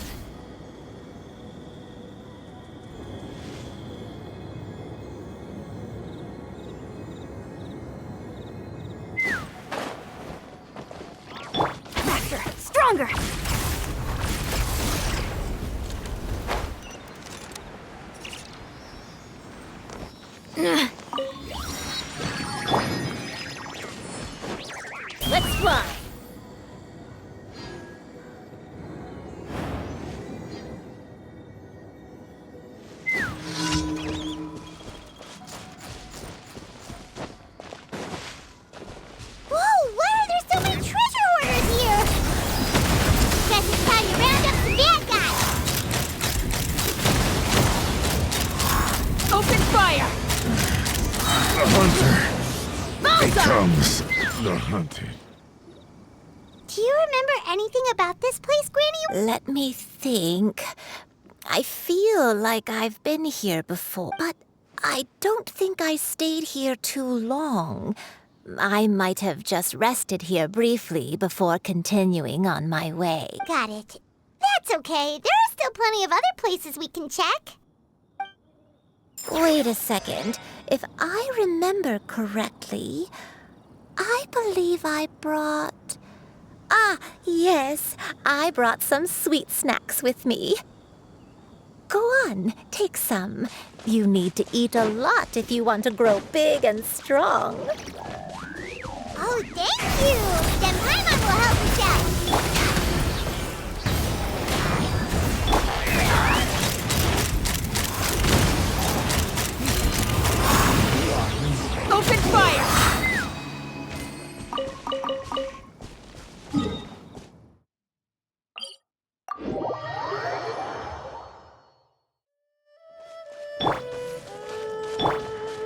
[SPEAKER 4] Faster! Stronger!
[SPEAKER 12] Let's fly!
[SPEAKER 6] The hunted.
[SPEAKER 1] Do you remember anything about this place, Granny?
[SPEAKER 12] Let me think. I feel like I've been here before, but I don't think I stayed here too long. I might have just rested here briefly before continuing on my way.
[SPEAKER 1] Got it. That's okay. There are still plenty of other places we can check.
[SPEAKER 12] Wait a second. If I remember correctly, I believe I brought... Ah, yes, I brought some sweet snacks with me. Go on, take some. You need to eat a lot if you want to grow big and strong.
[SPEAKER 1] Oh, thank you! Then Paimon will help us out.
[SPEAKER 12] Open fire!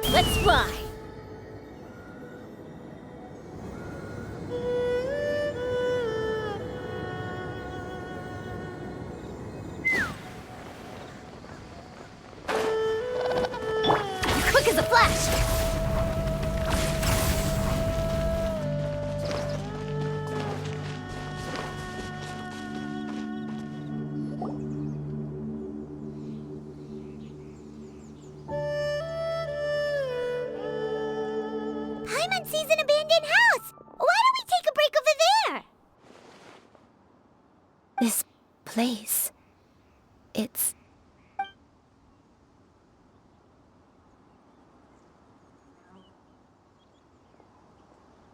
[SPEAKER 12] Let's fly!
[SPEAKER 1] Quick as a flash! Paimon sees an abandoned house! Why don't we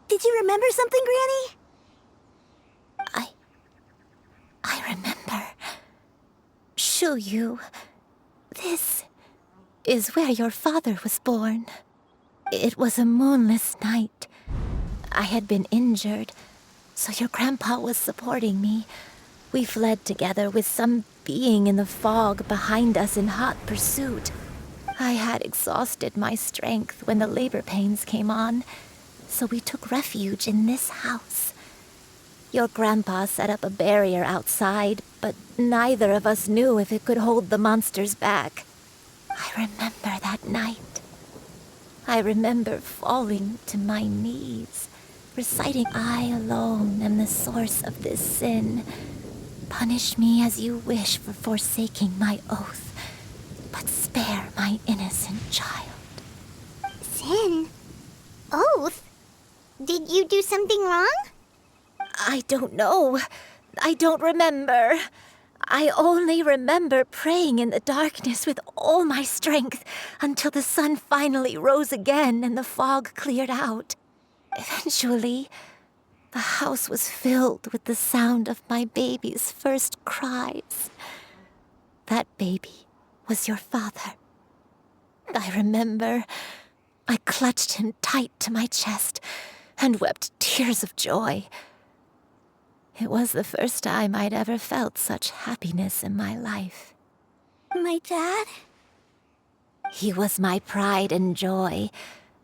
[SPEAKER 11] Did you remember something, Granny?
[SPEAKER 12] I remember. Shuyu, this is where your father was born. It was a moonless night. I had been injured, so your grandpa was supporting me. We fled together with some being in the fog behind us in hot pursuit. I had exhausted my strength when the labor pains came on, so we took refuge in this house. Your grandpa set up a barrier outside, but neither of us knew if it could hold the monsters back. I remember that night. I remember falling to my knees, reciting, "I alone am the source of this sin. Punish me as you wish for forsaking my oath, but spare my innocent child."
[SPEAKER 1] Sin? Oath? Did you do something wrong?
[SPEAKER 12] I don't know. I don't remember. I only remember praying in the darkness with all my strength until the sun finally rose again and the fog cleared out. Eventually, the house was filled with the sound of my baby's first cries. That baby was your father. I remember I clutched him tight to my chest and wept tears of joy. It was the first time I'd ever felt such happiness in my life.
[SPEAKER 11] My dad?
[SPEAKER 12] He was my pride and joy,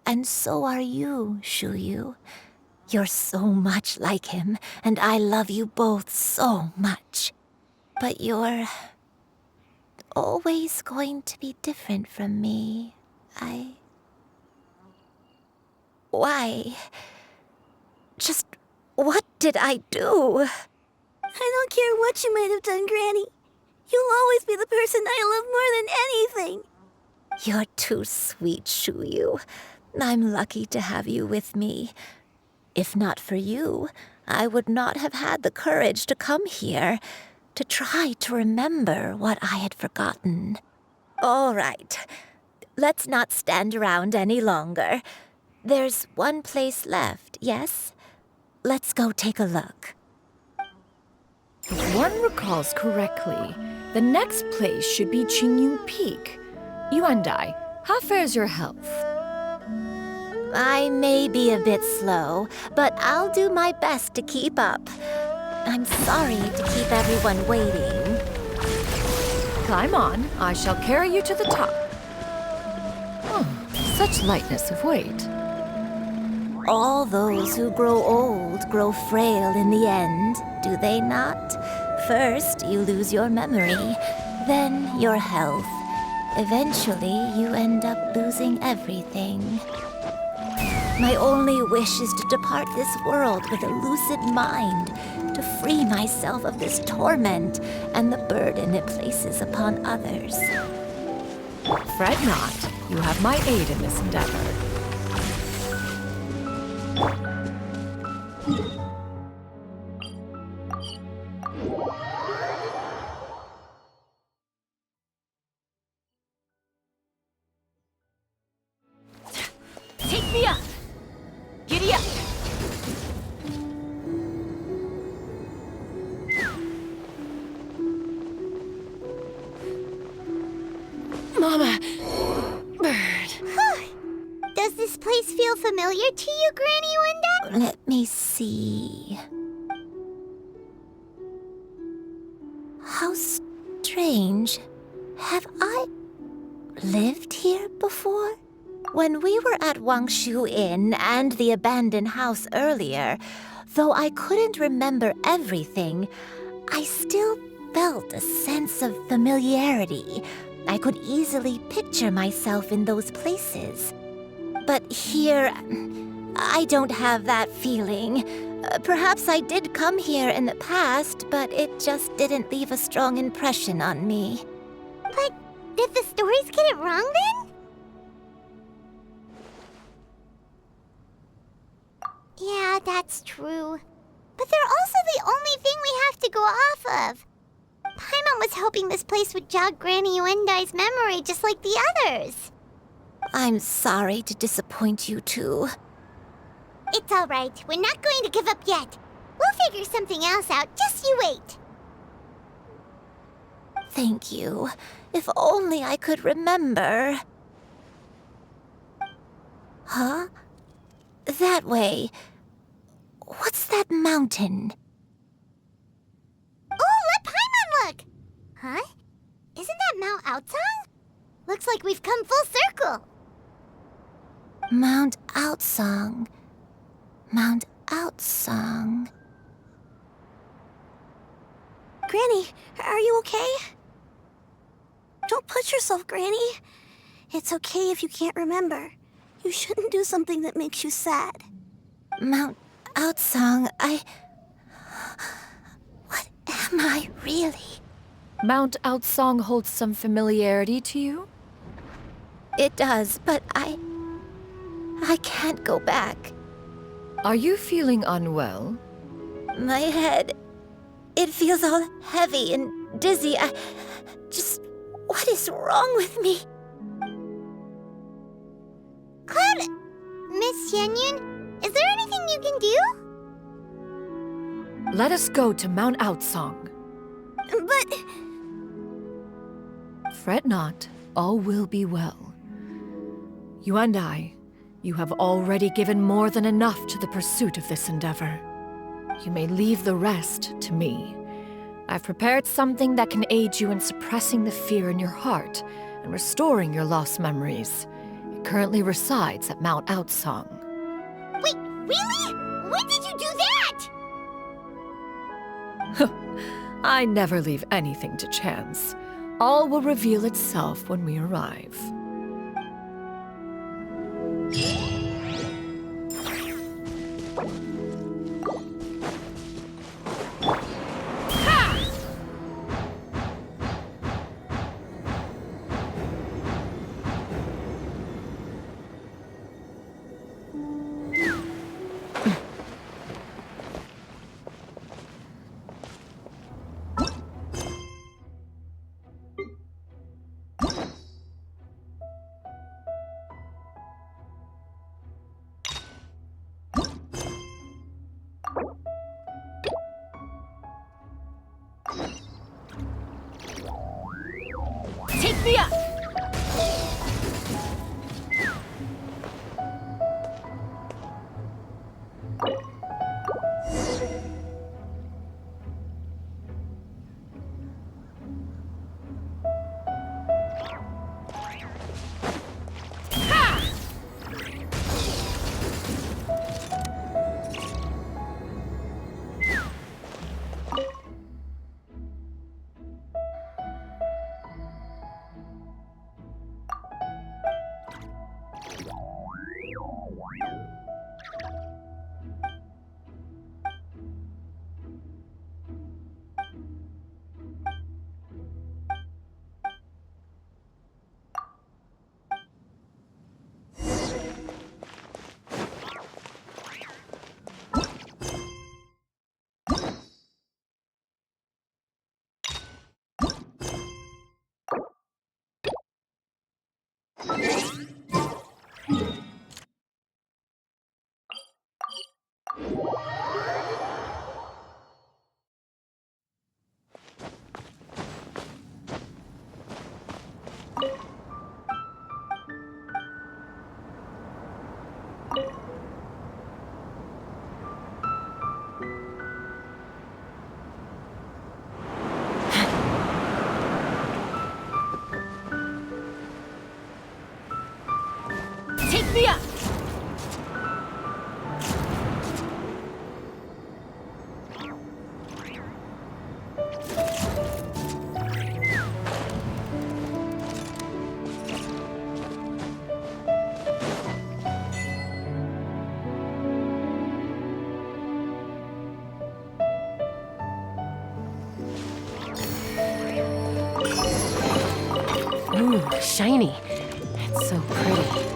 [SPEAKER 12] and so are you, Shuyu. You're so much like him, and I love you both so much. But you're always going to be different from me. Why? Just what did I do?
[SPEAKER 11] I don't care what you might have done, Granny. You'll always be the person I love more than anything.
[SPEAKER 12] You're too sweet, Shuyu. I'm lucky to have you with me. If not for you, I would not have had the courage to come here, to try to remember what I had forgotten. All right, let's not stand around any longer. There's one place left, yes? Let's go take a look.
[SPEAKER 2] If one recalls correctly, the next place should be Qingyun Peak. You and I, how fares your health?
[SPEAKER 12] I may be a bit slow, but I'll do my best to keep up. I'm sorry to keep everyone waiting.
[SPEAKER 2] Climb on. I shall carry you to the top. Oh, such lightness of weight.
[SPEAKER 12] All those who grow old grow frail in the end, do they not? First, you lose your memory, then your health. Eventually, you end up losing everything. My only wish is to depart this world with a lucid mind, to free myself of this torment and the burden it places upon others.
[SPEAKER 2] Fret not. You have my aid in this endeavor.
[SPEAKER 10] Take me up! Giddy up!
[SPEAKER 2] Mama! Bird.
[SPEAKER 1] Does this place feel familiar to you, Granny Wenda?
[SPEAKER 12] Let me see. How strange. Have I lived here before? When we were at Wangshu Inn and the abandoned house earlier, though I couldn't remember everything, I still felt a sense of familiarity. I could easily picture myself in those places. But here, I don't have that feeling. Perhaps I did come here in the past, but it just didn't leave a strong impression on me.
[SPEAKER 1] But did the stories get it wrong then? Yeah, that's true. But they're also the only thing we have to go off of. Paimon was hoping this place would jog Granny Yuendai's memory just like the others.
[SPEAKER 12] I'm sorry to disappoint you two.
[SPEAKER 1] It's all right. We're not going to give up yet. We'll figure something else out. Just you wait.
[SPEAKER 12] Thank you. If only I could remember. Huh? That way. What's that mountain?
[SPEAKER 1] Oh, let Paimon look! Huh? Isn't that Mount Aocang? Looks like we've come full circle.
[SPEAKER 12] Mount Aocang. Mount Aocang.
[SPEAKER 11] Granny, are you okay? Don't push yourself, Granny. It's okay if you can't remember. You shouldn't do something that makes you sad.
[SPEAKER 12] Mount Aocang, What am I really?
[SPEAKER 2] Mount Aocang holds some familiarity to you?
[SPEAKER 12] It does, but I can't go back.
[SPEAKER 2] Are you feeling unwell?
[SPEAKER 12] My head, it feels all heavy and dizzy. What is wrong with me?
[SPEAKER 1] Cloud, Miss Xianyun, is there anything you can do?
[SPEAKER 2] Let us go to Mount Aocang.
[SPEAKER 11] But...
[SPEAKER 2] Fret not, all will be well. You and I, you have already given more than enough to the pursuit of this endeavor. You may leave the rest to me. I've prepared something that can aid you in suppressing the fear in your heart and restoring your lost memories. It currently resides at Mount Aocang.
[SPEAKER 1] Wait, really? When did you do that?
[SPEAKER 2] I never leave anything to chance. All will reveal itself when we arrive.
[SPEAKER 10] Take me up! Take me up!
[SPEAKER 17] Ooh, shiny. It's so pretty.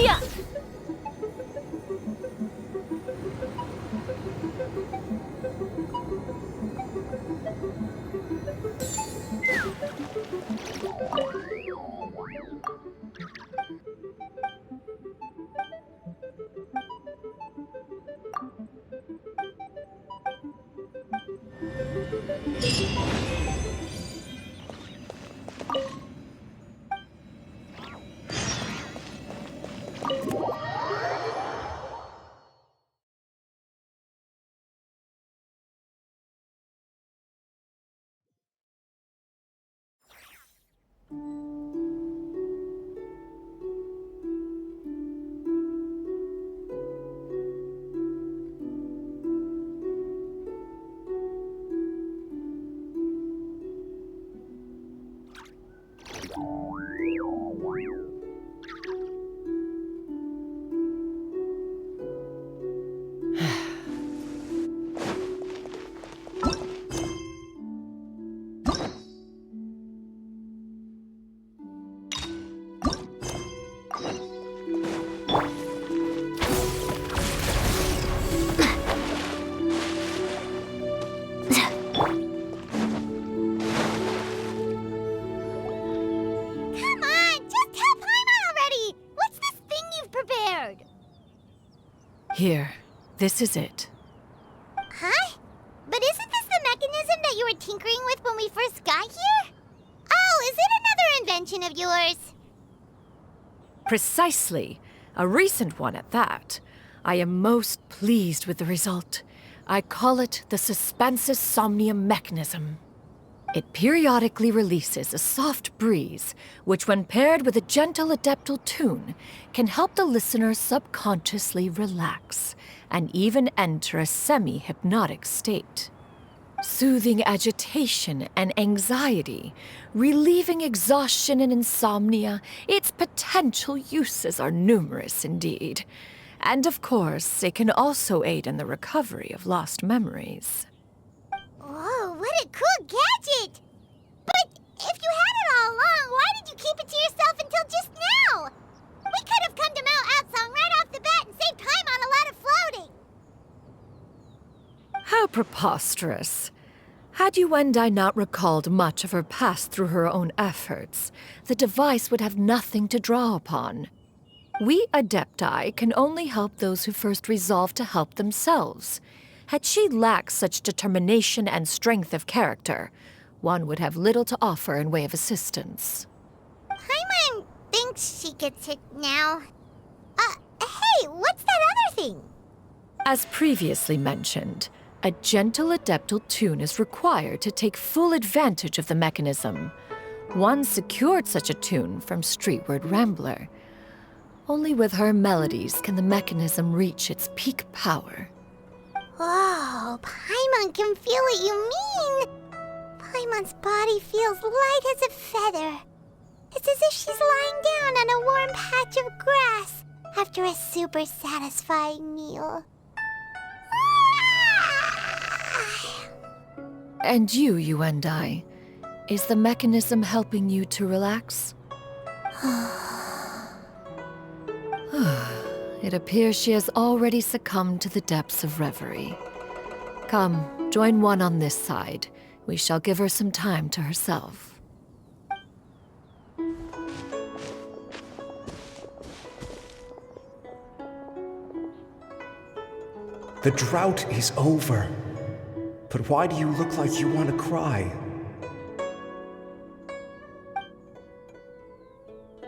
[SPEAKER 10] the up!
[SPEAKER 2] Here, this is it.
[SPEAKER 1] Huh? But isn't this the mechanism that you were tinkering with when we first got here? Oh, is it another invention of yours?
[SPEAKER 2] Precisely. A recent one at that. I am most pleased with the result. I call it the Suspensus Somnium mechanism. It periodically releases a soft breeze, which when paired with a gentle adeptal tune, can help the listener subconsciously relax and even enter a semi-hypnotic state. Soothing agitation and anxiety, relieving exhaustion and insomnia, its potential uses are numerous indeed. And of course, it can also aid in the recovery of lost memories.
[SPEAKER 1] Whoa, what a cool gadget! But if you had it all along, why did you keep it to yourself until just now? We could have come to Mount Aocang right off the bat and saved Paimon a lot of floating!
[SPEAKER 2] How preposterous. Had Yuendai not recalled much of her past through her own efforts, the device would have nothing to draw upon. We Adepti can only help those who first resolve to help themselves. Had she lacked such determination and strength of character, one would have little to offer in way of assistance.
[SPEAKER 1] Paimon thinks she gets it now. Hey, what's that other thing?
[SPEAKER 2] As previously mentioned, a gentle adeptal tune is required to take full advantage of the mechanism. One secured such a tune from Streetward Rambler. Only with her melodies can the mechanism reach its peak power.
[SPEAKER 1] Whoa, Paimon can feel what you mean. Paimon's body feels light as a feather. It's as if she's lying down on a warm patch of grass after a super satisfying meal.
[SPEAKER 2] And you, Yuendai, is the mechanism helping you to relax? It appears she has already succumbed to the depths of reverie. Come, join one on this side. We shall give her some time to herself.
[SPEAKER 18] The drought is over. But why do you look like you want to cry?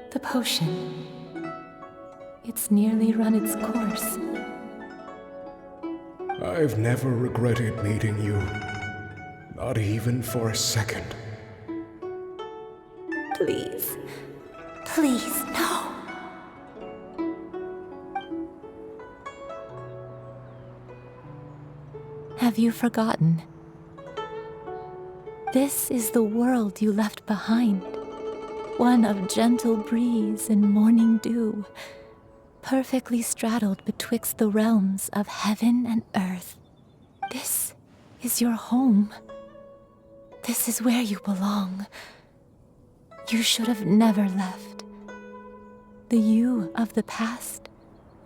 [SPEAKER 19] The potion. It's nearly run its course.
[SPEAKER 18] I've never regretted meeting you. Not even for a second.
[SPEAKER 19] Please. Please, no. Have you forgotten? This is the world you left behind. One of gentle breeze and morning dew, perfectly straddled betwixt the realms of heaven and earth. This is your home. This is where you belong. You should have never left. The you of the past,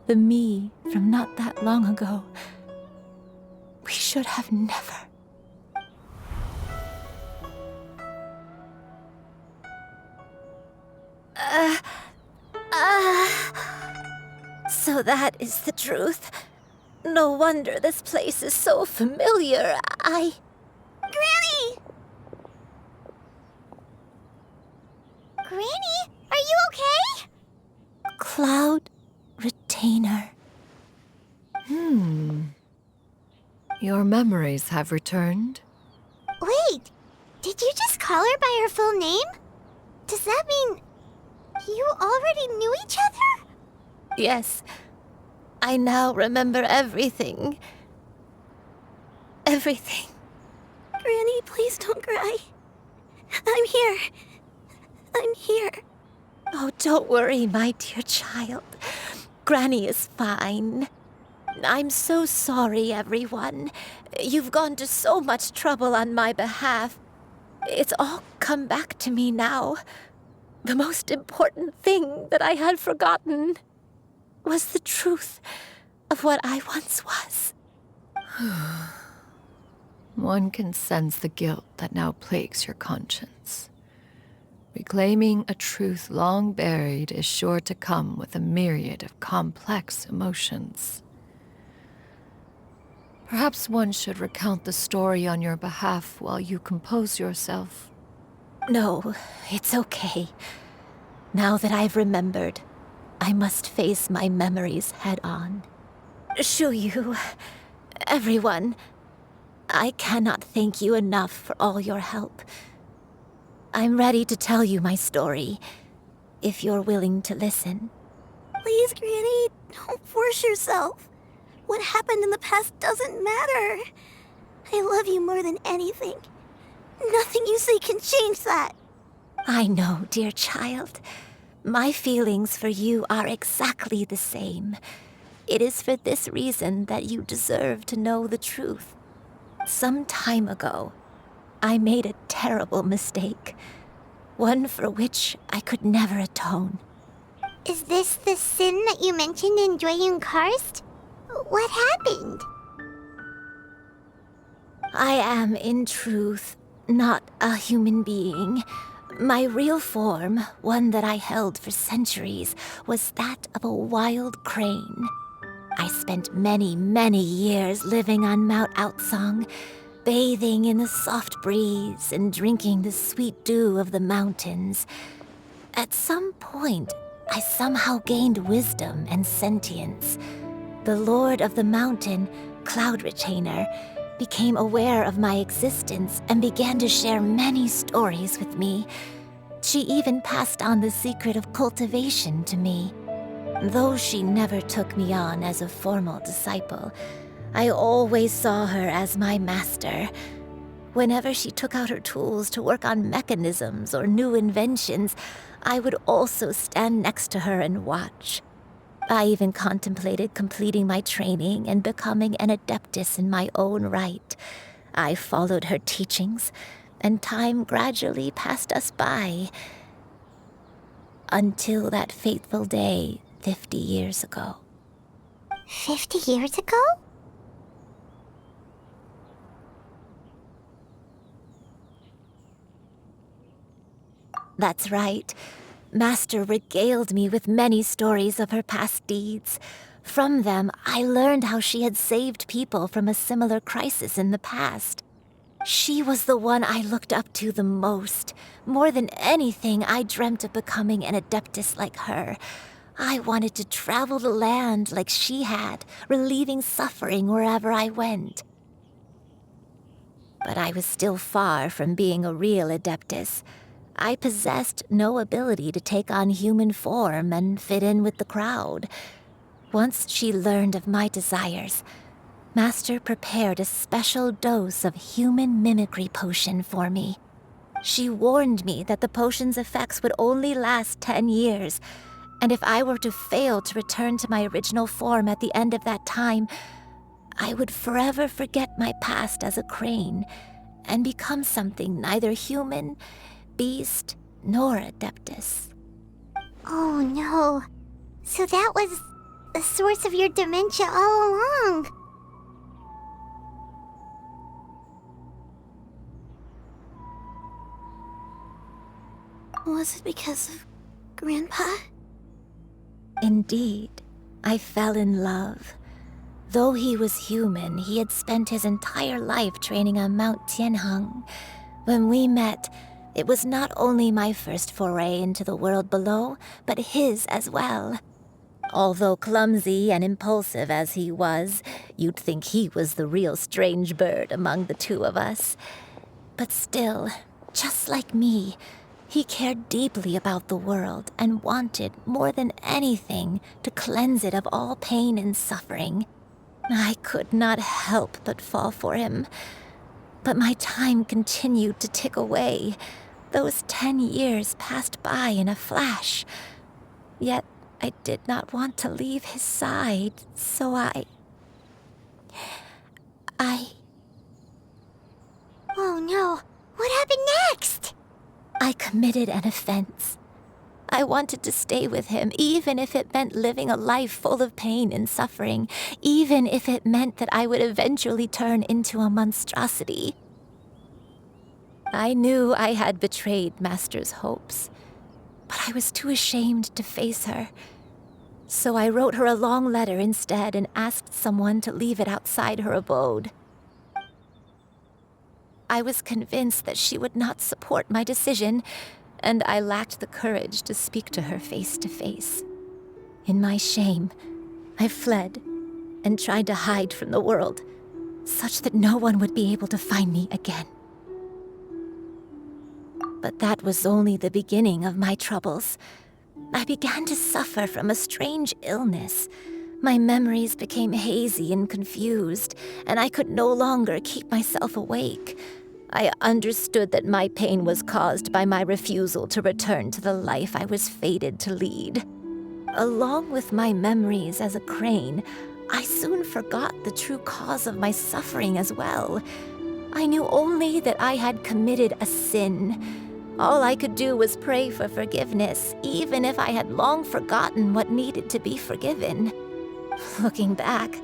[SPEAKER 19] the me from not that long ago. We should have never.
[SPEAKER 12] So that is the truth. No wonder this place is so familiar.
[SPEAKER 11] Granny!
[SPEAKER 1] Granny, are you okay?
[SPEAKER 12] Cloud Retainer.
[SPEAKER 2] Your memories have returned?
[SPEAKER 1] Wait, did you just call her by her full name? Does that mean you already knew each other?
[SPEAKER 12] Yes. I now remember everything. Everything.
[SPEAKER 11] Granny, please don't cry. I'm here. I'm here.
[SPEAKER 12] Oh, don't worry, my dear child. Granny is fine. I'm so sorry, everyone. You've gone to so much trouble on my behalf. It's all come back to me now. The most important thing that I had forgotten was the truth of what I once was.
[SPEAKER 2] One can sense the guilt that now plagues your conscience. Reclaiming a truth long buried is sure to come with a myriad of complex emotions. Perhaps one should recount the story on your behalf while you compose yourself.
[SPEAKER 12] No, it's okay. Now that I've remembered, I must face my memories head on. Shuyu, everyone, I cannot thank you enough for all your help. I'm ready to tell you my story, if you're willing to listen.
[SPEAKER 11] Please, Granny, don't force yourself. What happened in the past doesn't matter. I love you more than anything. Nothing you say can change that.
[SPEAKER 12] I know, dear child. My feelings for you are exactly the same. It is for this reason that you deserve to know the truth. Some time ago, I made a terrible mistake. One for which I could never atone.
[SPEAKER 1] Is this the sin that you mentioned in Jueyun Karst? What happened?
[SPEAKER 12] I am, in truth, not a human being. My real form, one that I held for centuries, was that of a wild crane. I spent many, many years living on Mount Aocang, bathing in the soft breeze and drinking the sweet dew of the mountains. At some point, I somehow gained wisdom and sentience. The Lord of the Mountain, Cloud Retainer, became aware of my existence and began to share many stories with me. She even passed on the secret of cultivation to me. Though she never took me on as a formal disciple, I always saw her as my master. Whenever she took out her tools to work on mechanisms or new inventions, I would also stand next to her and watch. I even contemplated completing my training and becoming an adeptus in my own right. I followed her teachings, and time gradually passed us by. Until that fateful day 50 years ago.
[SPEAKER 1] 50 years ago?
[SPEAKER 12] That's right. Master regaled me with many stories of her past deeds. From them, I learned how she had saved people from a similar crisis in the past. She was the one I looked up to the most. More than anything, I dreamt of becoming an adeptus like her. I wanted to travel the land like she had, relieving suffering wherever I went. But I was still far from being a real adeptus. I possessed no ability to take on human form and fit in with the crowd. Once she learned of my desires, Master prepared a special dose of human mimicry potion for me. She warned me that the potion's effects would only last 10 years, and if I were to fail to return to my original form at the end of that time, I would forever forget my past as a crane and become something neither human, beast, nor adeptus.
[SPEAKER 1] Oh no. So that was the source of your dementia all along.
[SPEAKER 11] Was it because of Grandpa?
[SPEAKER 12] Indeed, I fell in love. Though he was human, he had spent his entire life training on Mount Tianheng. When we met, it was not only my first foray into the world below, but his as well. Although clumsy and impulsive as he was, you'd think he was the real strange bird among the two of us. But still, just like me, he cared deeply about the world and wanted, more than anything, to cleanse it of all pain and suffering. I could not help but fall for him. But my time continued to tick away. Those 10 years passed by in a flash. Yet I did not want to leave his side, so I...
[SPEAKER 1] Oh no, what happened next?
[SPEAKER 12] I committed an offense. I wanted to stay with him, even if it meant living a life full of pain and suffering, even if it meant that I would eventually turn into a monstrosity. I knew I had betrayed Master's hopes, but I was too ashamed to face her. So I wrote her a long letter instead and asked someone to leave it outside her abode. I was convinced that she would not support my decision, and I lacked the courage to speak to her face to face. In my shame, I fled and tried to hide from the world, such that no one would be able to find me again. But that was only the beginning of my troubles. I began to suffer from a strange illness. My memories became hazy and confused, and I could no longer keep myself awake. I understood that my pain was caused by my refusal to return to the life I was fated to lead. Along with my memories as a crane, I soon forgot the true cause of my suffering as well. I knew only that I had committed a sin. All I could do was pray for forgiveness, even if I had long forgotten what needed to be forgiven. Looking back,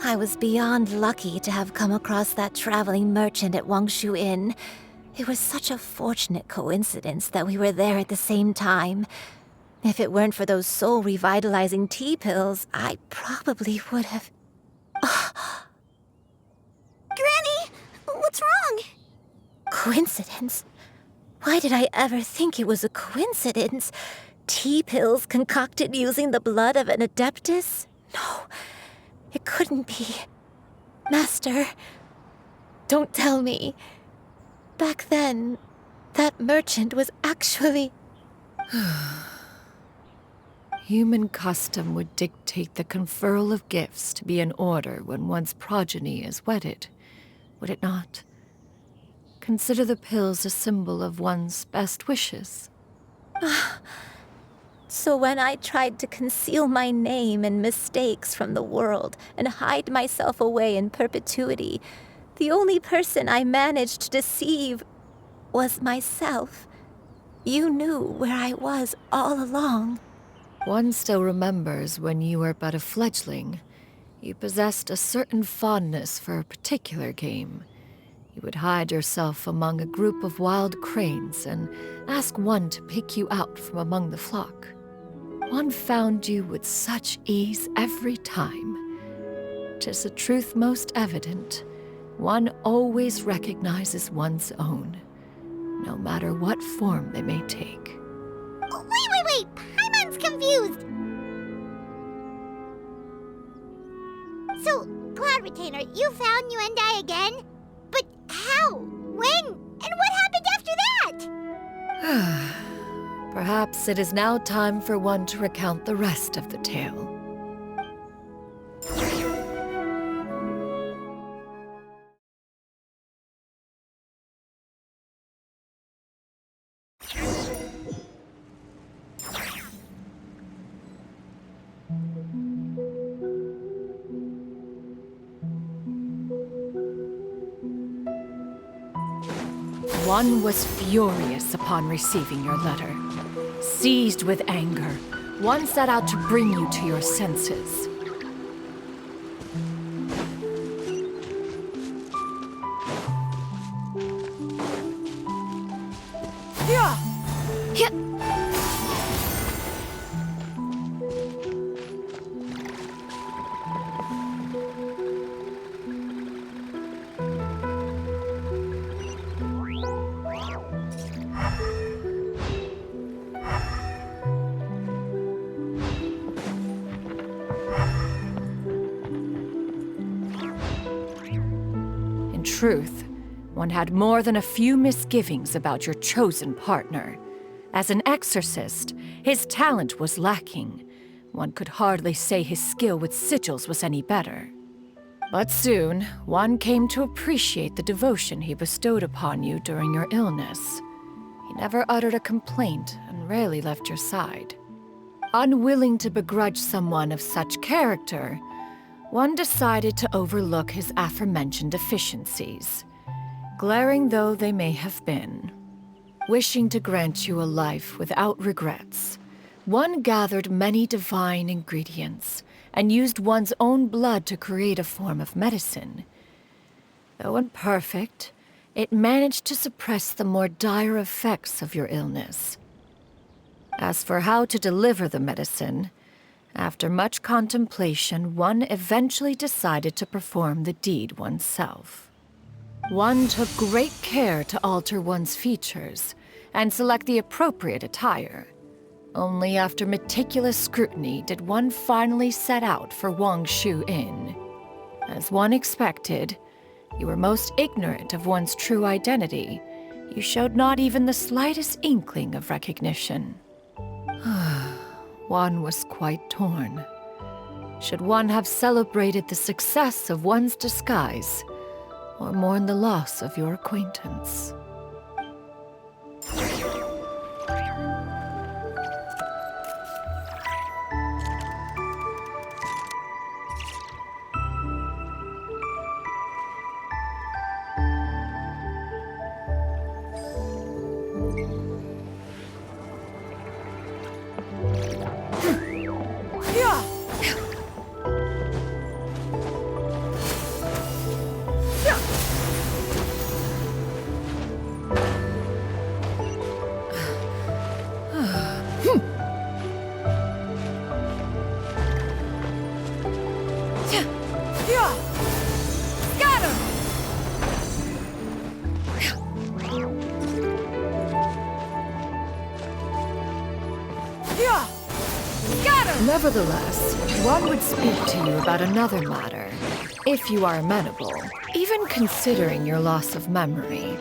[SPEAKER 12] I was beyond lucky to have come across that traveling merchant at Wangshu Inn. It was such a fortunate coincidence that we were there at the same time. If it weren't for those soul-revitalizing tea pills, I probably would have...
[SPEAKER 11] Granny! What's wrong?
[SPEAKER 12] Coincidence? Why did I ever think it was a coincidence? Tea pills concocted using the blood of an adeptus? No, it couldn't be. Master, don't tell me. Back then, that merchant was actually...
[SPEAKER 2] Human custom would dictate the conferral of gifts to be in order when one's progeny is wedded, would it not? Consider the pills a symbol of one's best wishes.
[SPEAKER 12] So when I tried to conceal my name and mistakes from the world and hide myself away in perpetuity, the only person I managed to deceive was myself. You knew where I was all along.
[SPEAKER 2] One still remembers when you were but a fledgling. You possessed a certain fondness for a particular game. You would hide yourself among a group of wild cranes and ask one to pick you out from among the flock. One found you with such ease every time. 'Tis a truth most evident. One always recognizes one's own, no matter what form they may take.
[SPEAKER 1] Wait! Paimon's confused! So, Cloud Retainer, you found Yuendai again? But how? When? And what happened after that?
[SPEAKER 2] Perhaps it is now time for one to recount the rest of the tale. One was furious upon receiving your letter. Seized with anger, one set out to bring you to your senses. In truth, one had more than a few misgivings about your chosen partner. As an exorcist, his talent was lacking. One could hardly say his skill with sigils was any better. But soon, one came to appreciate the devotion he bestowed upon you during your illness. He never uttered a complaint and rarely left your side. Unwilling to begrudge someone of such character, one decided to overlook his aforementioned deficiencies, glaring though they may have been. Wishing to grant you a life without regrets, one gathered many divine ingredients and used one's own blood to create a form of medicine. Though imperfect, it managed to suppress the more dire effects of your illness. As for how to deliver the medicine, after much contemplation, one eventually decided to perform the deed oneself. One took great care to alter one's features and select the appropriate attire. Only after meticulous scrutiny did one finally set out for Wangshu Inn. As one expected, you were most ignorant of one's true identity. You showed not even the slightest inkling of recognition. One was quite torn. Should one have celebrated the success of one's disguise, or mourn the loss of your acquaintance? Nevertheless, one would speak to you about another matter, if you are amenable, even considering your loss of memory.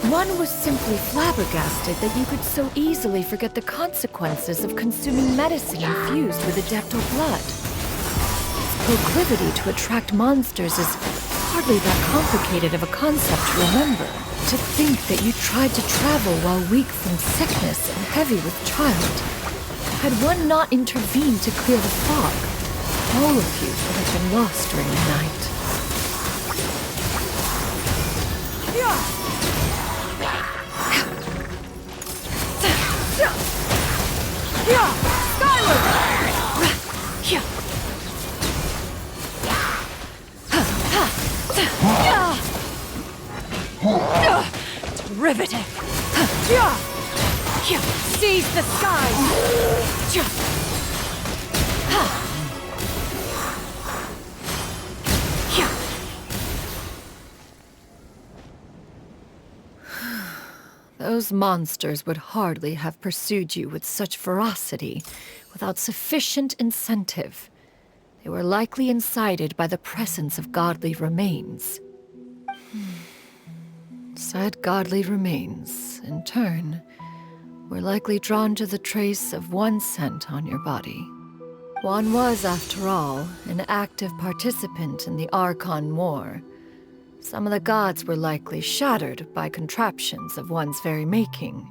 [SPEAKER 2] One was simply flabbergasted that you could so easily forget the consequences of consuming medicine infused with adeptal blood. Its proclivity to attract monsters is hardly that complicated of a concept to remember. To think that you tried to travel while weak from sickness and heavy with child. Had one not intervened to clear the fog, all of you would have been lost during the night. It's riveting. Seize the skies! Those monsters would hardly have pursued you with such ferocity without sufficient incentive. They were likely incited by the presence of godly remains. Said godly remains, in turn, were likely drawn to the trace of one scent on your body. One was, after all, an active participant in the Archon War. Some of the gods were likely shattered by contraptions of one's very making.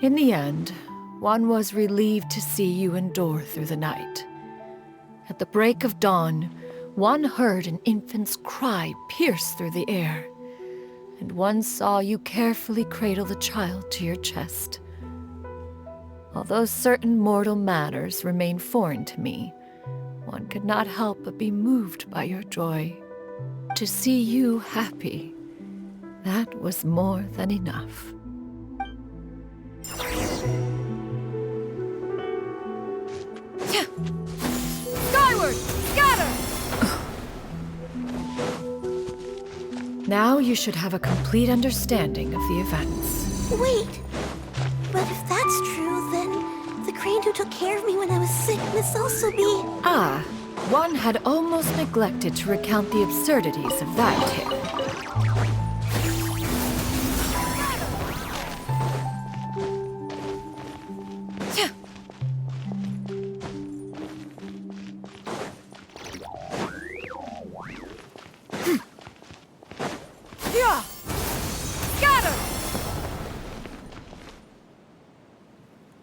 [SPEAKER 2] In the end, one was relieved to see you endure through the night. At the break of dawn, one heard an infant's cry pierce through the air, and one saw you carefully cradle the child to your chest. Although certain mortal matters remain foreign to me, one could not help but be moved by your joy. To see you happy, that was more than enough.
[SPEAKER 10] Skyward! Scatter!
[SPEAKER 2] Now you should have a complete understanding of the events.
[SPEAKER 11] Wait! But if that's true, then the crane who took care of me when I was sick must also be...
[SPEAKER 2] Ah, one had almost neglected to recount the absurdities of that tale.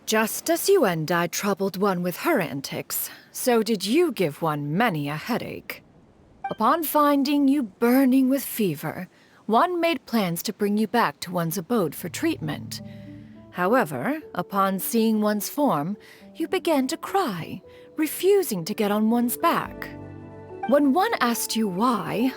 [SPEAKER 2] Just as you and I troubled one with her antics, so did you give one many a headache. Upon finding you burning with fever, one made plans to bring you back to one's abode for treatment. However, upon seeing one's form, you began to cry, refusing to get on one's back. When one asked you why,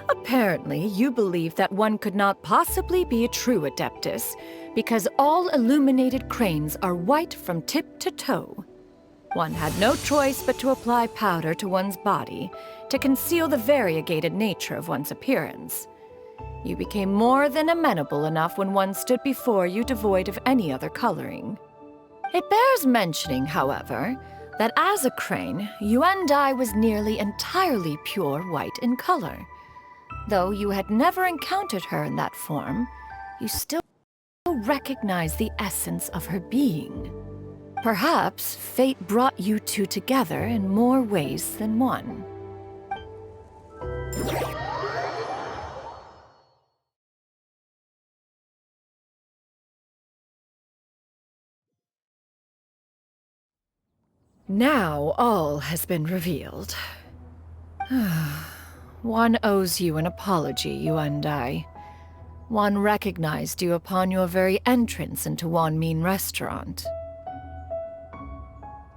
[SPEAKER 2] apparently you believed that one could not possibly be a true Adeptus, because all illuminated cranes are white from tip to toe. One had no choice but to apply powder to one's body to conceal the variegated nature of one's appearance. You became more than amenable enough when one stood before you devoid of any other coloring. It bears mentioning, however, that as a crane, you and I was nearly entirely pure white in color. Though you had never encountered her in that form, you still recognize the essence of her being. Perhaps fate brought you two together in more ways than one. Now all has been revealed. One owes you an apology, you and I. One recognized you upon your very entrance into Wanmin Restaurant.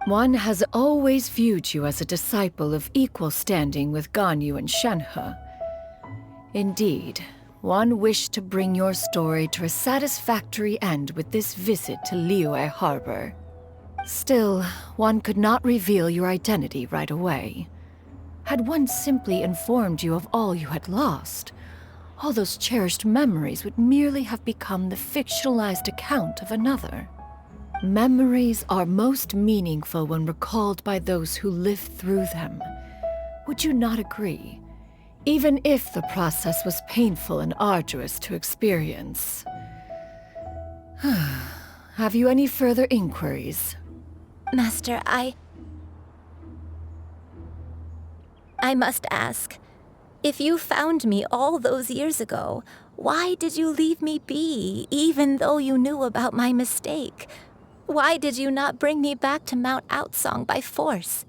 [SPEAKER 2] One has always viewed you as a disciple of equal standing with Ganyu and Shenhe. Indeed, one wished to bring your story to a satisfactory end with this visit to Liyue Harbor. Still, one could not reveal your identity right away. Had one simply informed you of all you had lost, all those cherished memories would merely have become the fictionalized account of another. Memories are most meaningful when recalled by those who lived through them. Would you not agree? Even if the process was painful and arduous to experience. Have you any further inquiries?
[SPEAKER 12] Master, I must ask. If you found me all those years ago, why did you leave me be, even though you knew about my mistake? Why did you not bring me back to Mount Aocang by force?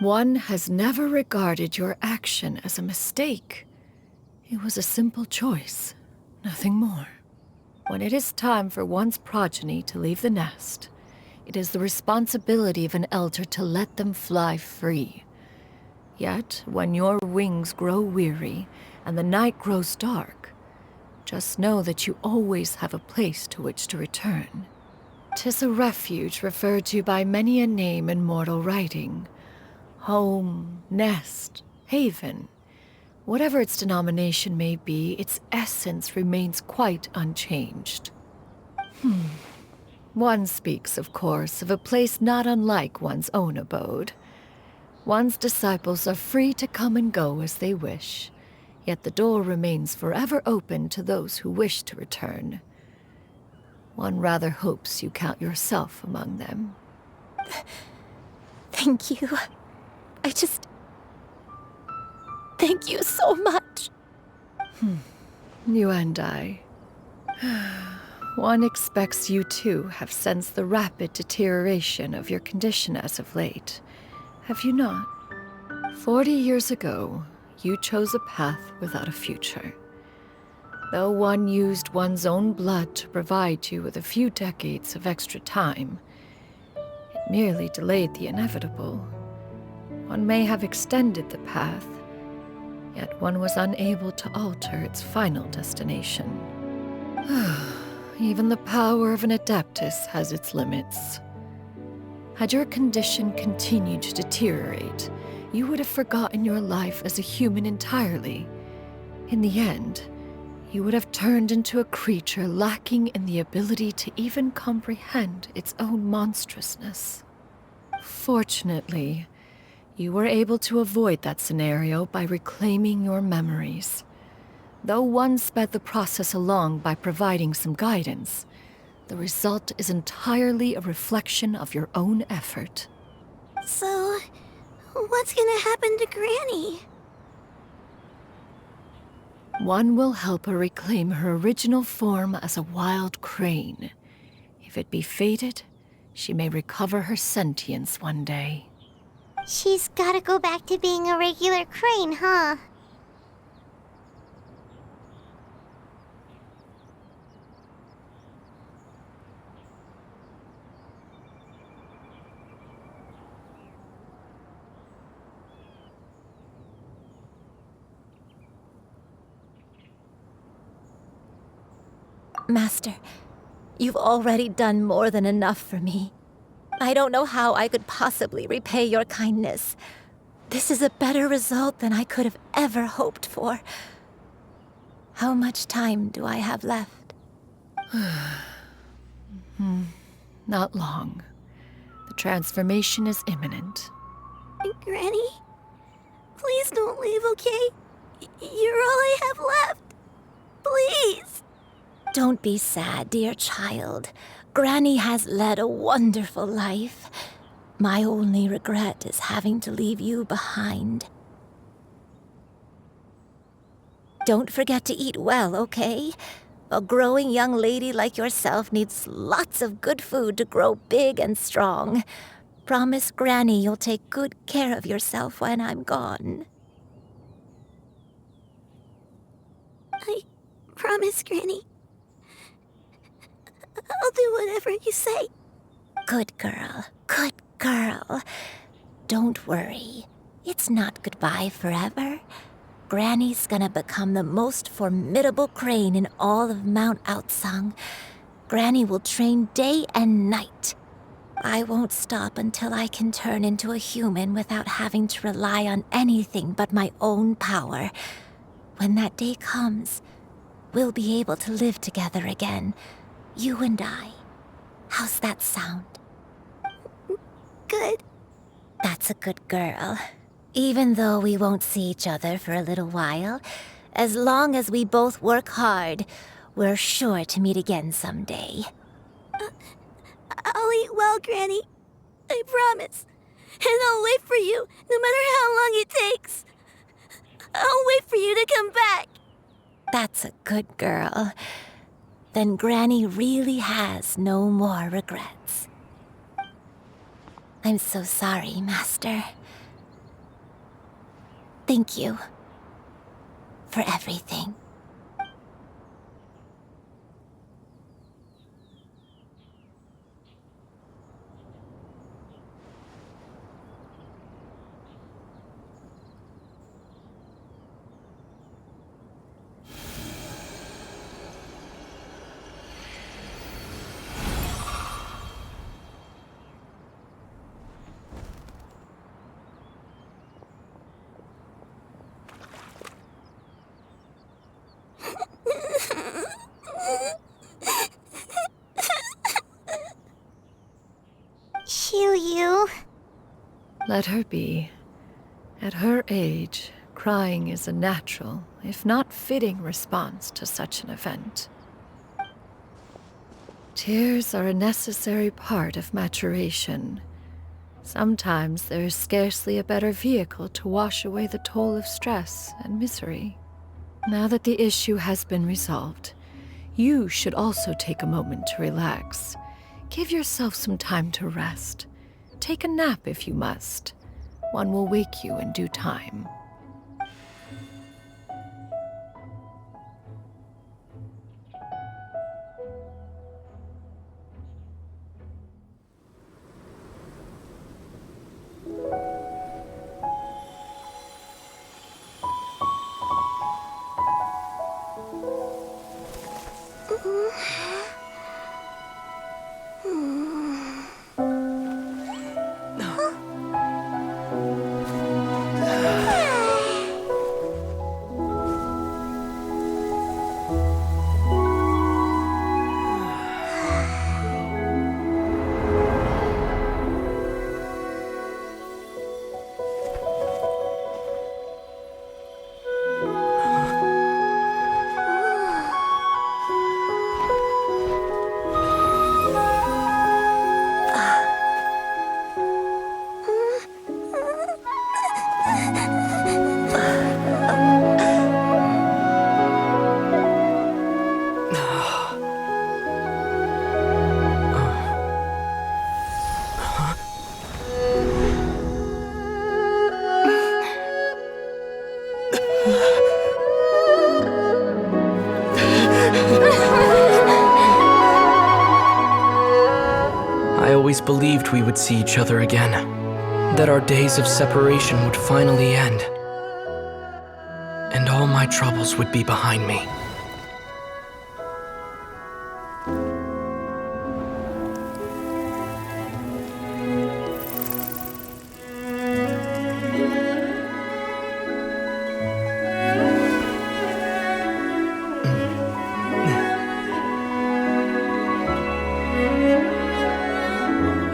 [SPEAKER 2] One has never regarded your action as a mistake. It was a simple choice, nothing more. When it is time for one's progeny to leave the nest, it is the responsibility of an elder to let them fly free. Yet, when your wings grow weary and the night grows dark, just know that you always have a place to which to return. 'Tis a refuge referred to by many a name in mortal writing. Home, nest, haven. Whatever its denomination may be, its essence remains quite unchanged. One speaks, of course, of a place not unlike one's own abode. One's disciples are free to come and go as they wish, yet the door remains forever open to those who wish to return. One rather hopes you count yourself among them.
[SPEAKER 12] Thank you. Thank you so much.
[SPEAKER 2] You and I. One expects you too have sensed the rapid deterioration of your condition as of late. Have you not? 40 years ago, you chose a path without a future. Though one used one's own blood to provide you with a few decades of extra time, it merely delayed the inevitable. One may have extended the path, yet one was unable to alter its final destination. Even the power of an Adeptus has its limits. Had your condition continued to deteriorate, you would have forgotten your life as a human entirely. In the end, you would have turned into a creature lacking in the ability to even comprehend its own monstrousness. Fortunately, you were able to avoid that scenario by reclaiming your memories. Though one sped the process along by providing some guidance, the result is entirely a reflection of your own effort.
[SPEAKER 11] So, what's gonna happen to Granny?
[SPEAKER 2] One will help her reclaim her original form as a wild crane. If it be fated, she may recover her sentience one day.
[SPEAKER 1] She's gotta go back to being a regular crane, huh?
[SPEAKER 12] Master, you've already done more than enough for me. I don't know how I could possibly repay your kindness. This is a better result than I could have ever hoped for. How much time do I have left?
[SPEAKER 2] Not long. The transformation is imminent.
[SPEAKER 11] Granny? Please don't leave, okay? You're all I have left. Please!
[SPEAKER 12] Don't be sad, dear child. Granny has led a wonderful life. My only regret is having to leave you behind. Don't forget to eat well, okay? A growing young lady like yourself needs lots of good food to grow big and strong. Promise Granny you'll take good care of yourself when I'm gone.
[SPEAKER 11] I promise, Granny. I'll do whatever you say.
[SPEAKER 12] Good girl, good girl. Don't worry. It's not goodbye forever. Granny's gonna become the most formidable crane in all of Mount Aocang. Granny will train day and night. I won't stop until I can turn into a human without having to rely on anything but my own power. When that day comes, we'll be able to live together again. You and I. How's that sound?
[SPEAKER 11] Good.
[SPEAKER 12] That's a good girl. Even though we won't see each other for a little while, as long as we both work hard, we're sure to meet again someday.
[SPEAKER 11] I'll eat well, Granny. I promise. And I'll wait for you, no matter how long it takes. I'll wait for you to come back.
[SPEAKER 12] That's a good girl. Then Granny really has no more regrets. I'm so sorry, Master. Thank you for everything.
[SPEAKER 1] You.
[SPEAKER 2] Let her be. At her age, crying is a natural, if not fitting, response to such an event. Tears are a necessary part of maturation. Sometimes there is scarcely a better vehicle to wash away the toll of stress and misery. Now that the issue has been resolved, you should also take a moment to relax. Give yourself some time to rest. Take a nap if you must. One will wake you in due time.
[SPEAKER 5] believed we would see each other again, that our days of separation would finally end, and all my troubles would be behind me.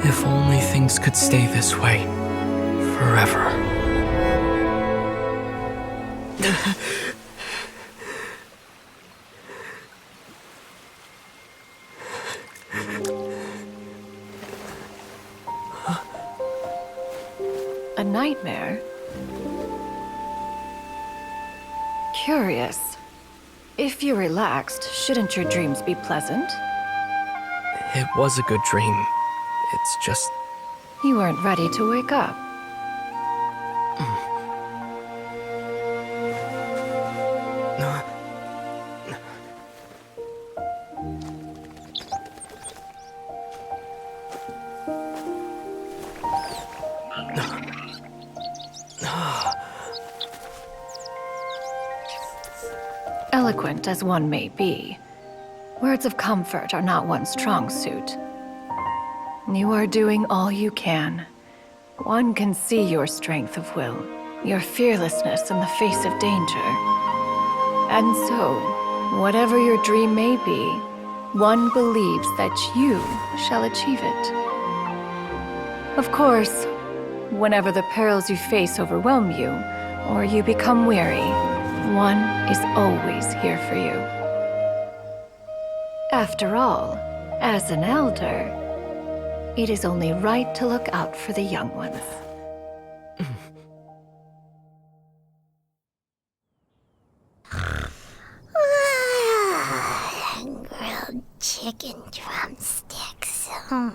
[SPEAKER 5] If only things could stay this way forever.
[SPEAKER 2] A nightmare? Curious. If you're relaxed, shouldn't your dreams be pleasant?
[SPEAKER 5] It was a good dream. It's just...
[SPEAKER 2] You weren't ready to wake up. Eloquent as one may be, words of comfort are not one's strong suit. You are doing all you can. One can see your strength of will, your fearlessness in the face of danger. And so, whatever your dream may be, one believes that you shall achieve it. Of course, whenever the perils you face overwhelm you, or you become weary, one is always here for you. After all, as an elder, it is only right to look out for the young ones.
[SPEAKER 1] Grilled chicken drumsticks. Huh?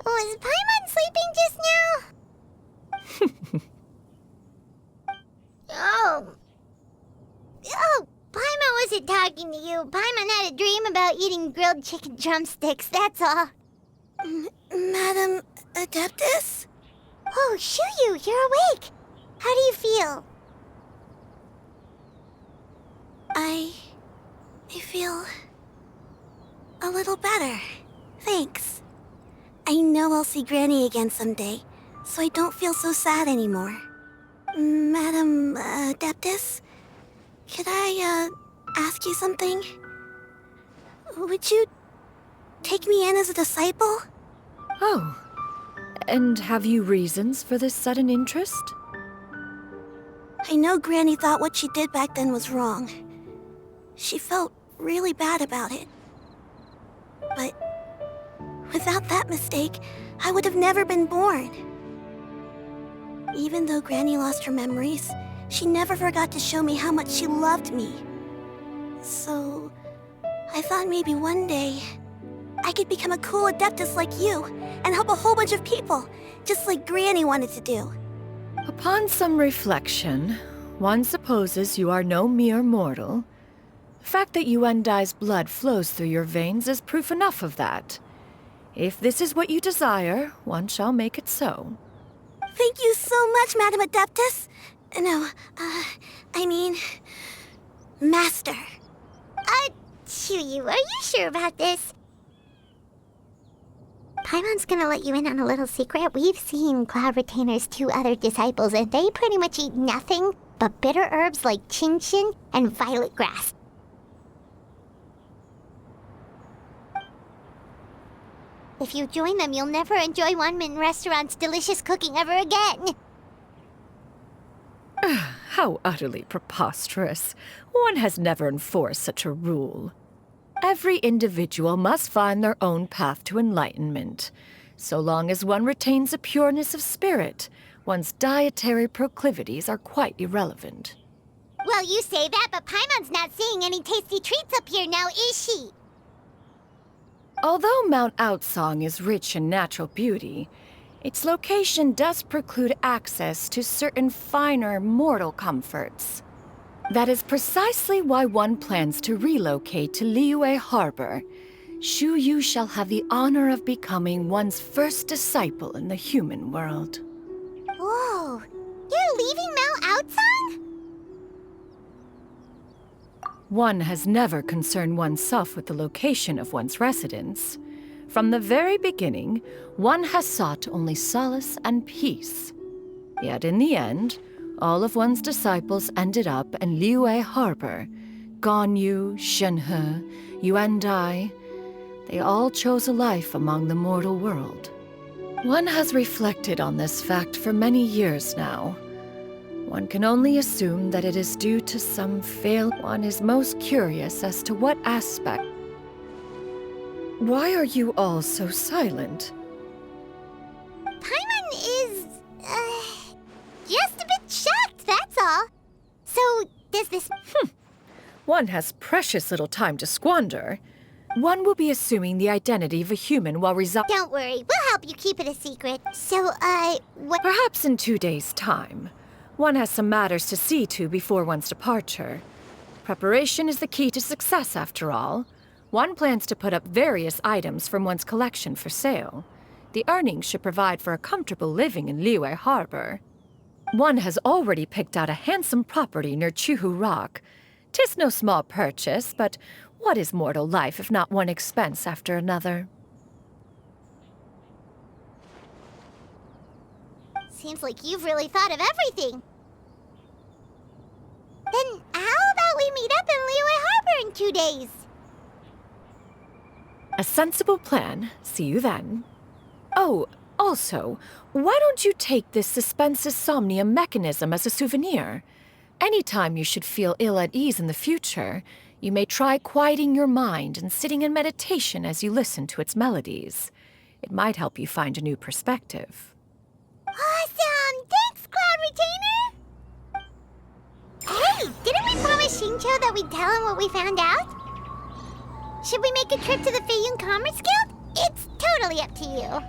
[SPEAKER 1] Was Paimon sleeping just now? Oh, Paimon wasn't talking to you. Paimon had a dream about eating grilled chicken drumsticks, that's all.
[SPEAKER 11] Madam Adeptus?
[SPEAKER 1] Oh, Xianyun, you're awake. How do you feel?
[SPEAKER 11] I feel a little better. Thanks. I know I'll see Granny again someday, so I don't feel so sad anymore. Madam Adeptus, could I, ask you something? Would you take me in as a disciple?
[SPEAKER 7] Oh, and have you reasons for this sudden interest?
[SPEAKER 11] I know Granny thought what she did back then was wrong. She felt really bad about it. But without that mistake, I would have never been born. Even though Granny lost her memories, she never forgot to show me how much she loved me. So, I thought maybe one day, I could become a cool Adeptus like you, and help a whole bunch of people, just like Granny wanted to do.
[SPEAKER 7] Upon some reflection, one supposes you are no mere mortal. The fact that Yuendai's blood flows through your veins is proof enough of that. If this is what you desire, one shall make it so.
[SPEAKER 11] Thank you so much, Madam Adeptus. No, I mean... Master.
[SPEAKER 1] Xianyun, are you sure about this? Paimon's gonna let you in on a little secret. We've seen Cloud Retainer's 2 other disciples, and they pretty much eat nothing but bitter herbs like GENSHIN and violet grass. If you join them, you'll never enjoy Wanmin Restaurant's delicious cooking ever again.
[SPEAKER 7] How utterly preposterous. One has never enforced such a rule. Every individual must find their own path to enlightenment. So long as one retains a pureness of spirit, one's dietary proclivities are quite irrelevant.
[SPEAKER 1] Well, you say that, but Paimon's not seeing any tasty treats up here now, is she?
[SPEAKER 7] Although Mount Aocang is rich in natural beauty,
[SPEAKER 2] Its location does preclude access to certain finer mortal comforts. That is precisely why one plans to relocate to Liyue Harbor. Shu Yu shall have the honor of becoming one's first disciple in the human world.
[SPEAKER 1] Whoa! You're leaving Aocang?
[SPEAKER 2] One has never concerned oneself with the location of one's residence. From the very beginning, one has sought only solace and peace. Yet in the end, all of one's disciples ended up in Liyue Harbor. Ganyu, Shenhe, you and I. They all chose a life among the mortal world. One has reflected on this fact for many years now. One can only assume that it is due to some fail. One is most curious as to what aspect. Why are you all so silent?
[SPEAKER 1] Paimon is, just a bit shocked, that's all. So, does this...
[SPEAKER 2] One has precious little time to squander. One will be assuming the identity of a human while residing.
[SPEAKER 1] Don't worry, we'll help you keep it a secret. So, what...
[SPEAKER 2] Perhaps in 2 days' time. One has some matters to see to before one's departure. Preparation is the key to success, after all. One plans to put up various items from one's collection for sale. The earnings should provide for a comfortable living in Liyue Harbor. One has already picked out a handsome property near Chuhu Rock. 'Tis no small purchase, but what is mortal life if not one expense after another?
[SPEAKER 1] Seems like you've really thought of everything. Then how about we meet up in Liyue Harbor in 2 days?
[SPEAKER 2] A sensible plan. See you then. Oh, also, why don't you take this suspense insomnia mechanism as a souvenir? Anytime you should feel ill at ease in the future, you may try quieting your mind and sitting in meditation as you listen to its melodies. It might help you find a new perspective.
[SPEAKER 1] Awesome! Thanks, Cloud Retainer! Hey, didn't we promise Shincho that we'd tell him what we found out? Should we make a trip to the Feiyun Commerce Guild? It's totally up to you.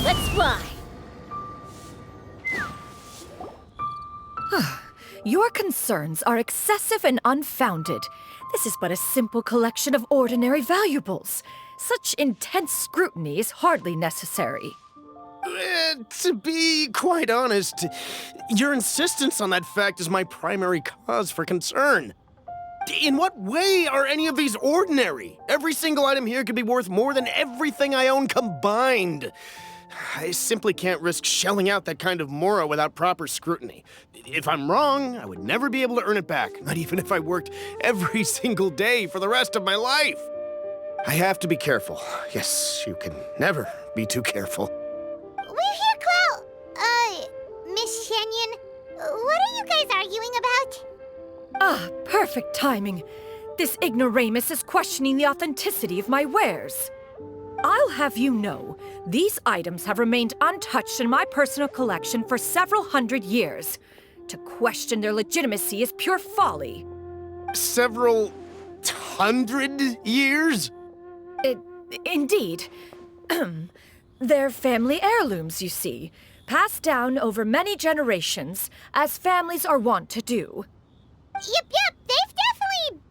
[SPEAKER 12] Let's fly!
[SPEAKER 2] Your concerns are excessive and unfounded. This is but a simple collection of ordinary valuables. Such intense scrutiny is hardly necessary.
[SPEAKER 20] To be quite honest, your insistence on that fact is my primary cause for concern. In what way are any of these ordinary? Every single item here could be worth more than everything I own combined. I simply can't risk shelling out that kind of mora without proper scrutiny. If I'm wrong, I would never be able to earn it back, not even if I worked every single day for the rest of my life. I have to be careful. Yes, you can never be too careful.
[SPEAKER 1] We're here, Cloud. Miss Xianyun, what are you guys arguing about?
[SPEAKER 2] Ah, perfect timing. This ignoramus is questioning the authenticity of my wares. I'll have you know, these items have remained untouched in my personal collection for several hundred years. To question their legitimacy is pure folly.
[SPEAKER 20] Several hundred years?
[SPEAKER 2] Indeed. They're family heirlooms, you see, passed down over many generations, as families are wont to do.
[SPEAKER 1] Yep, they've definitely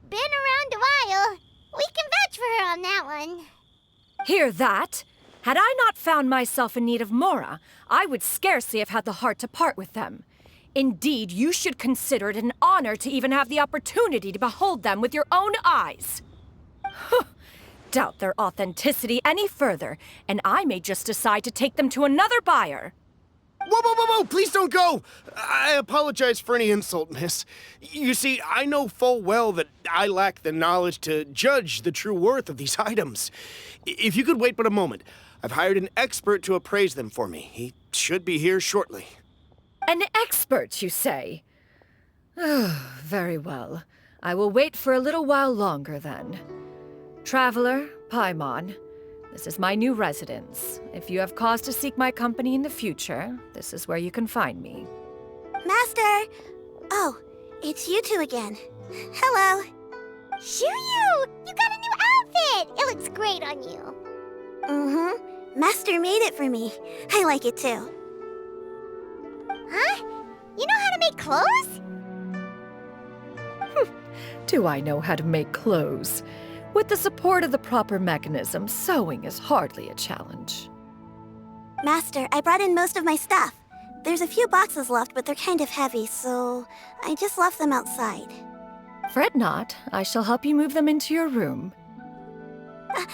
[SPEAKER 1] been around a while. We can vouch for her on that one.
[SPEAKER 2] Hear that? Had I not found myself in need of Mora, I would scarcely have had the heart to part with them. Indeed, you should consider it an honor to even have the opportunity to behold them with your own eyes. Doubt their authenticity any further, and I may just decide to take them to another buyer.
[SPEAKER 20] Whoa! Please don't go! I apologize for any insult, miss. You see, I know full well that I lack the knowledge to judge the true worth of these items. If you could wait but a moment, I've hired an expert to appraise them for me. He should be here shortly.
[SPEAKER 2] An expert, you say? Very well. I will wait for a little while longer, then. Traveler, Paimon, this is my new residence. If you have cause to seek my company in the future, this is where you can find me.
[SPEAKER 11] Master! Oh, it's you two again. Hello.
[SPEAKER 1] Shuyu! You got a new outfit! It looks great on you.
[SPEAKER 11] Mm-hmm. Master made it for me. I like it too.
[SPEAKER 1] Huh? You know how to make clothes?
[SPEAKER 2] Do I know how to make clothes? With the support of the proper mechanism, sewing is hardly a challenge.
[SPEAKER 11] Master, I brought in most of my stuff. There's a few boxes left, but they're kind of heavy, so I just left them outside.
[SPEAKER 2] Fret not. I shall help you move them into your room.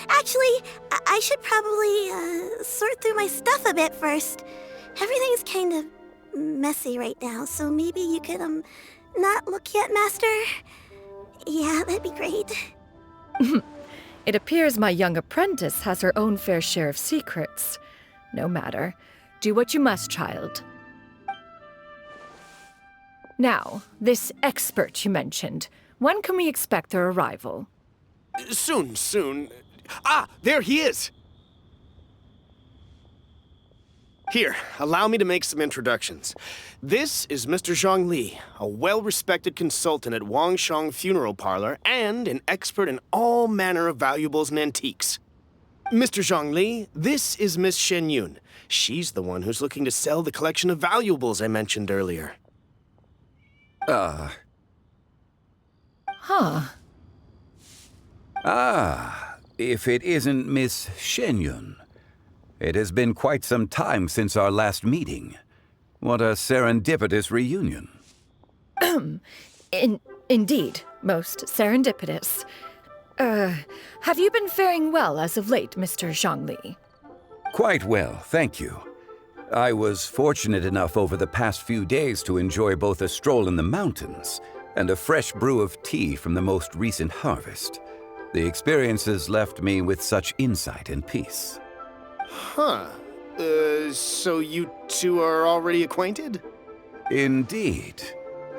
[SPEAKER 11] Actually, I should probably sort through my stuff a bit first. Everything's kind of messy right now, so maybe you could, not look yet, Master? Yeah, that'd be great.
[SPEAKER 2] It appears my young apprentice has her own fair share of secrets. No matter. Do what you must, child. Now, this expert you mentioned, when can we expect their arrival?
[SPEAKER 20] Soon. Ah, there he is! Here, allow me to make some introductions. This is Mr. Zhongli, a well-respected consultant at Wangshang Funeral Parlor and an expert in all manner of valuables and antiques. Mr. Zhongli, this is Miss Shenyun. She's the one who's looking to sell the collection of valuables I mentioned earlier.
[SPEAKER 21] If it isn't Miss Shenyun. It has been quite some time since our last meeting. What a serendipitous reunion.
[SPEAKER 2] Indeed, most serendipitous. Have you been faring well as of late, Mr. Zhongli?
[SPEAKER 21] Quite well, thank you. I was fortunate enough over the past few days to enjoy both a stroll in the mountains and a fresh brew of tea from the most recent harvest. The experiences left me with such insight and peace.
[SPEAKER 20] Huh. So you two are already acquainted?
[SPEAKER 21] Indeed.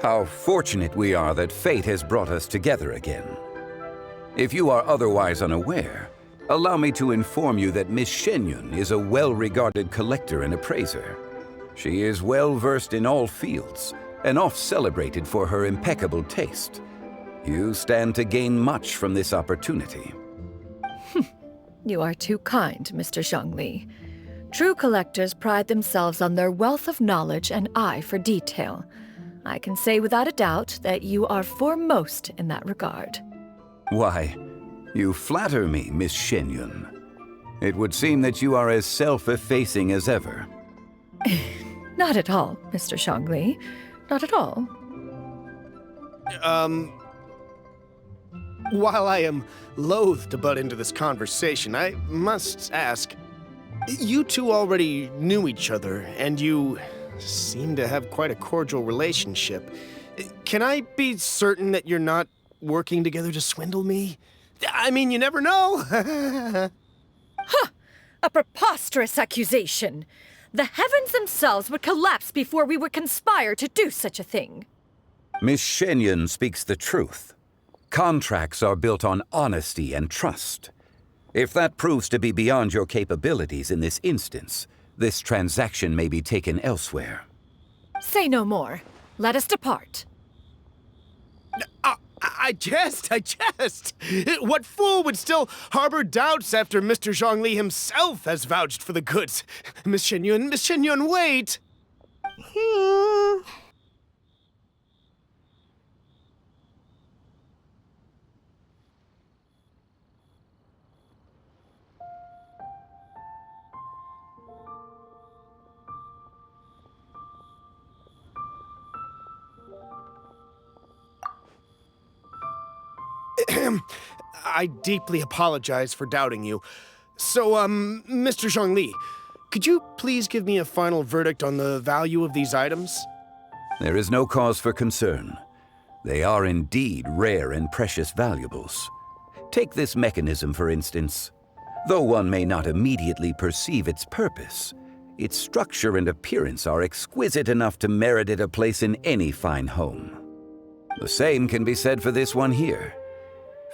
[SPEAKER 21] How fortunate we are that fate has brought us together again. If you are otherwise unaware, allow me to inform you that Miss Shenyun is a well-regarded collector and appraiser. She is well-versed in all fields, and oft-celebrated for her impeccable taste. You stand to gain much from this opportunity.
[SPEAKER 2] You are too kind, Mr. Zhongli. True collectors pride themselves on their wealth of knowledge and eye for detail. I can say without a doubt that you are foremost in that regard.
[SPEAKER 21] Why, you flatter me, Miss Shenyun. It would seem that you are as self-effacing as ever.
[SPEAKER 2] Not at all, Mr. Zhongli. Not at all.
[SPEAKER 20] While I am loath to butt into this conversation, I must ask, you two already knew each other, and you seem to have quite a cordial relationship. Can I be certain that you're not working together to swindle me? I mean, you never know.
[SPEAKER 2] Huh! A preposterous accusation. The heavens themselves would collapse before we would conspire to do such a thing.
[SPEAKER 21] Miss Shenyun speaks the truth. Contracts are built on honesty and trust. If that proves to be beyond your capabilities in this instance, this transaction may be taken elsewhere.
[SPEAKER 2] Say no more. Let us depart.
[SPEAKER 20] I jest. What fool would still harbor doubts after Mr. Zhongli himself has vouched for the goods? Miss Shenhyun, wait! I deeply apologize for doubting you. So, Mr. Zhongli, could you please give me a final verdict on the value of these items?
[SPEAKER 21] There is no cause for concern. They are indeed rare and precious valuables. Take this mechanism, for instance. Though one may not immediately perceive its purpose, its structure and appearance are exquisite enough to merit it a place in any fine home. The same can be said for this one here.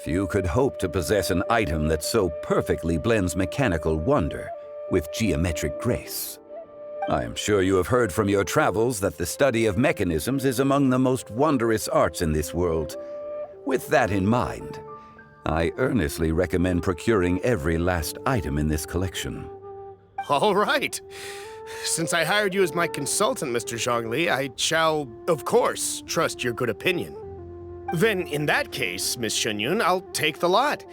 [SPEAKER 21] Few could hope to possess an item that so perfectly blends mechanical wonder with geometric grace. I am sure you have heard from your travels that the study of mechanisms is among the most wondrous arts in this world. With that in mind, I earnestly recommend procuring every last item in this collection.
[SPEAKER 20] All right. Since I hired you as my consultant, Mr. Zhongli, I shall, of course, trust your good opinion. Then, in that case, Miss Shenhyun, I'll take the lot.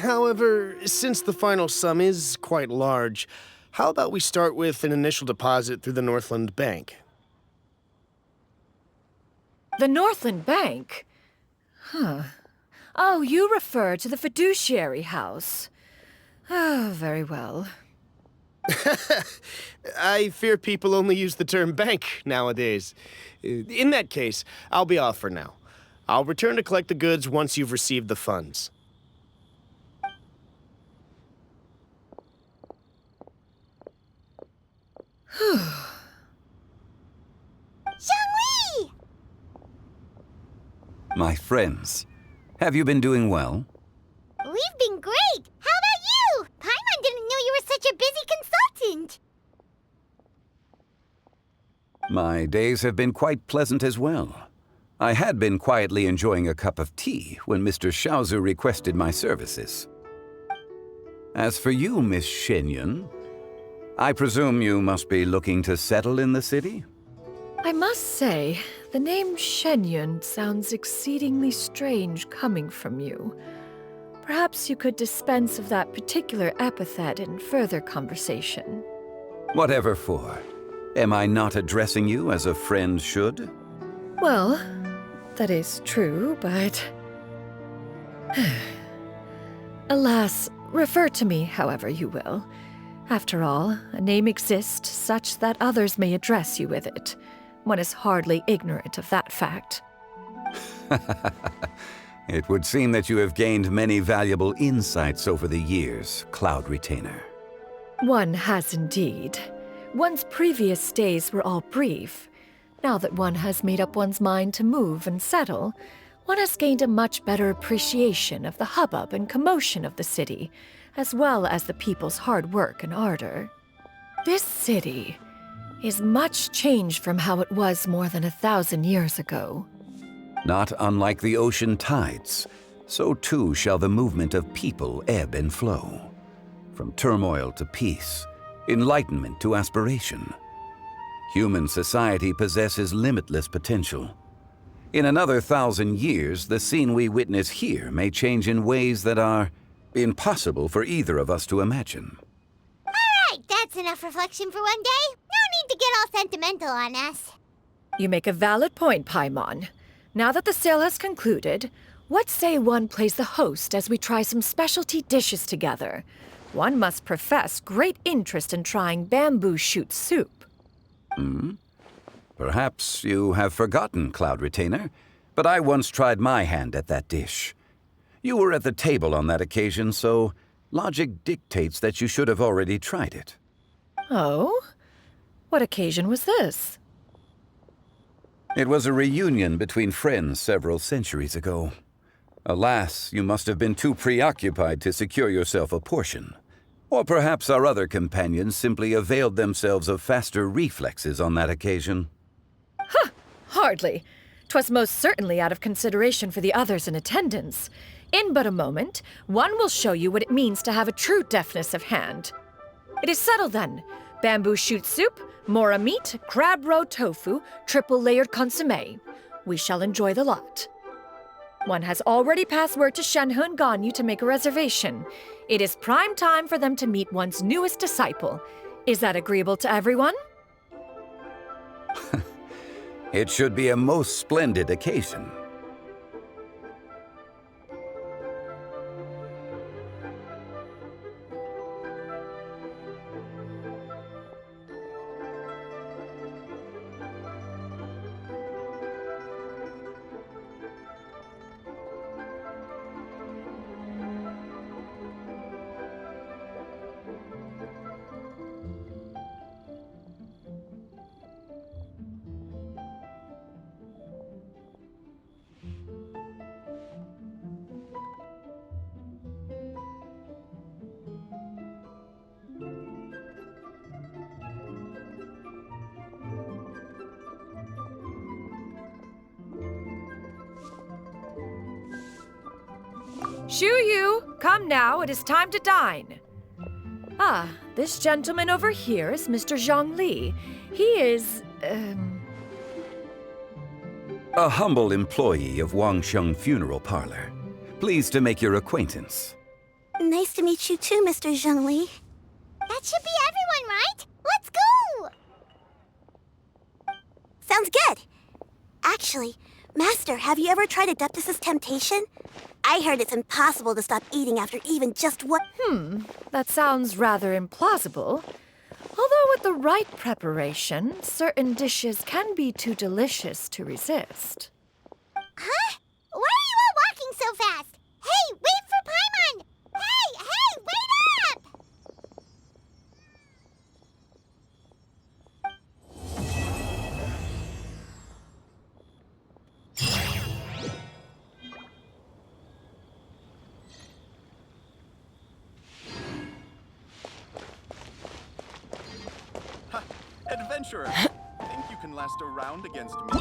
[SPEAKER 20] However, since the final sum is quite large, how about we start with an initial deposit through the Northland Bank?
[SPEAKER 2] The Northland Bank? Huh. Oh, you refer to the fiduciary house. Oh, very well.
[SPEAKER 20] I fear people only use the term bank nowadays. In that case, I'll be off for now. I'll return to collect the goods once you've received the funds.
[SPEAKER 1] Zhongli!
[SPEAKER 21] My friends, have you been doing well?
[SPEAKER 1] We've been great! How about you? Paimon didn't know you were such a busy consultant!
[SPEAKER 21] My days have been quite pleasant as well. I had been quietly enjoying a cup of tea when Mr. Xiaozu requested my services. As for you, Miss Shenhyun, I presume you must be looking to settle in the city?
[SPEAKER 2] I must say, the name Shenhyun sounds exceedingly strange coming from you. Perhaps you could dispense of that particular epithet in further conversation.
[SPEAKER 21] Whatever for. Am I not addressing you as a friend should?
[SPEAKER 2] Well, that is true, but... Alas, refer to me however you will. After all, a name exists such that others may address you with it. One is hardly ignorant of that fact.
[SPEAKER 21] It would seem that you have gained many valuable insights over the years, Cloud Retainer.
[SPEAKER 2] One has indeed. One's previous days were all brief. Now that one has made up one's mind to move and settle, one has gained a much better appreciation of the hubbub and commotion of the city, as well as the people's hard work and ardor. This city is much changed from how it was more than 1,000 years ago.
[SPEAKER 21] Not unlike the ocean tides, so too shall the movement of people ebb and flow. From turmoil to peace, enlightenment to aspiration. Human society possesses limitless potential. In another 1,000 years, the scene we witness here may change in ways that are impossible for either of us to imagine.
[SPEAKER 1] All right, that's enough reflection for one day. No need to get all sentimental on us.
[SPEAKER 2] You make a valid point, Paimon. Now that the sale has concluded, what say one plays the host as we try some specialty dishes together? One must profess great interest in trying bamboo shoot soup.
[SPEAKER 21] Perhaps you have forgotten, Cloud Retainer, but I once tried my hand at that dish. You were at the table on that occasion, so logic dictates that you should have already tried it.
[SPEAKER 2] Oh? What occasion was this?
[SPEAKER 21] It was a reunion between friends several centuries ago. Alas, you must have been too preoccupied to secure yourself a portion. Or perhaps our other companions simply availed themselves of faster reflexes on that occasion.
[SPEAKER 2] Huh, hardly. 'Twas most certainly out of consideration for the others in attendance. In but a moment, one will show you what it means to have a true deftness of hand. It is settled then. Bamboo shoot soup, mora meat, crab roe tofu, triple-layered consommé. We shall enjoy the lot. One has already passed word to Shenhe Ganyu to make a reservation. It is prime time for them to meet one's newest disciple. Is that agreeable to everyone?
[SPEAKER 21] It should be a most splendid occasion.
[SPEAKER 2] Shu-yu, come now, it is time to dine. Ah, this gentleman over here is Mr. Zhang Li. He is,
[SPEAKER 21] A humble employee of Wangsheng Funeral Parlor. Pleased to make your acquaintance.
[SPEAKER 11] Nice to meet you too, Mr. Zhengli.
[SPEAKER 1] That should be everyone, right? Let's go!
[SPEAKER 11] Sounds good. Actually, Master, have you ever tried Adeptus' temptation? I heard it's impossible to stop eating after even just one.
[SPEAKER 2] That sounds rather implausible. Although with the right preparation, certain dishes can be too delicious to resist.
[SPEAKER 1] Huh? Why are you all walking so fast? Hey, wait for Paimon! Hey, wait up!
[SPEAKER 3] Adventurer, think you can last a round against me?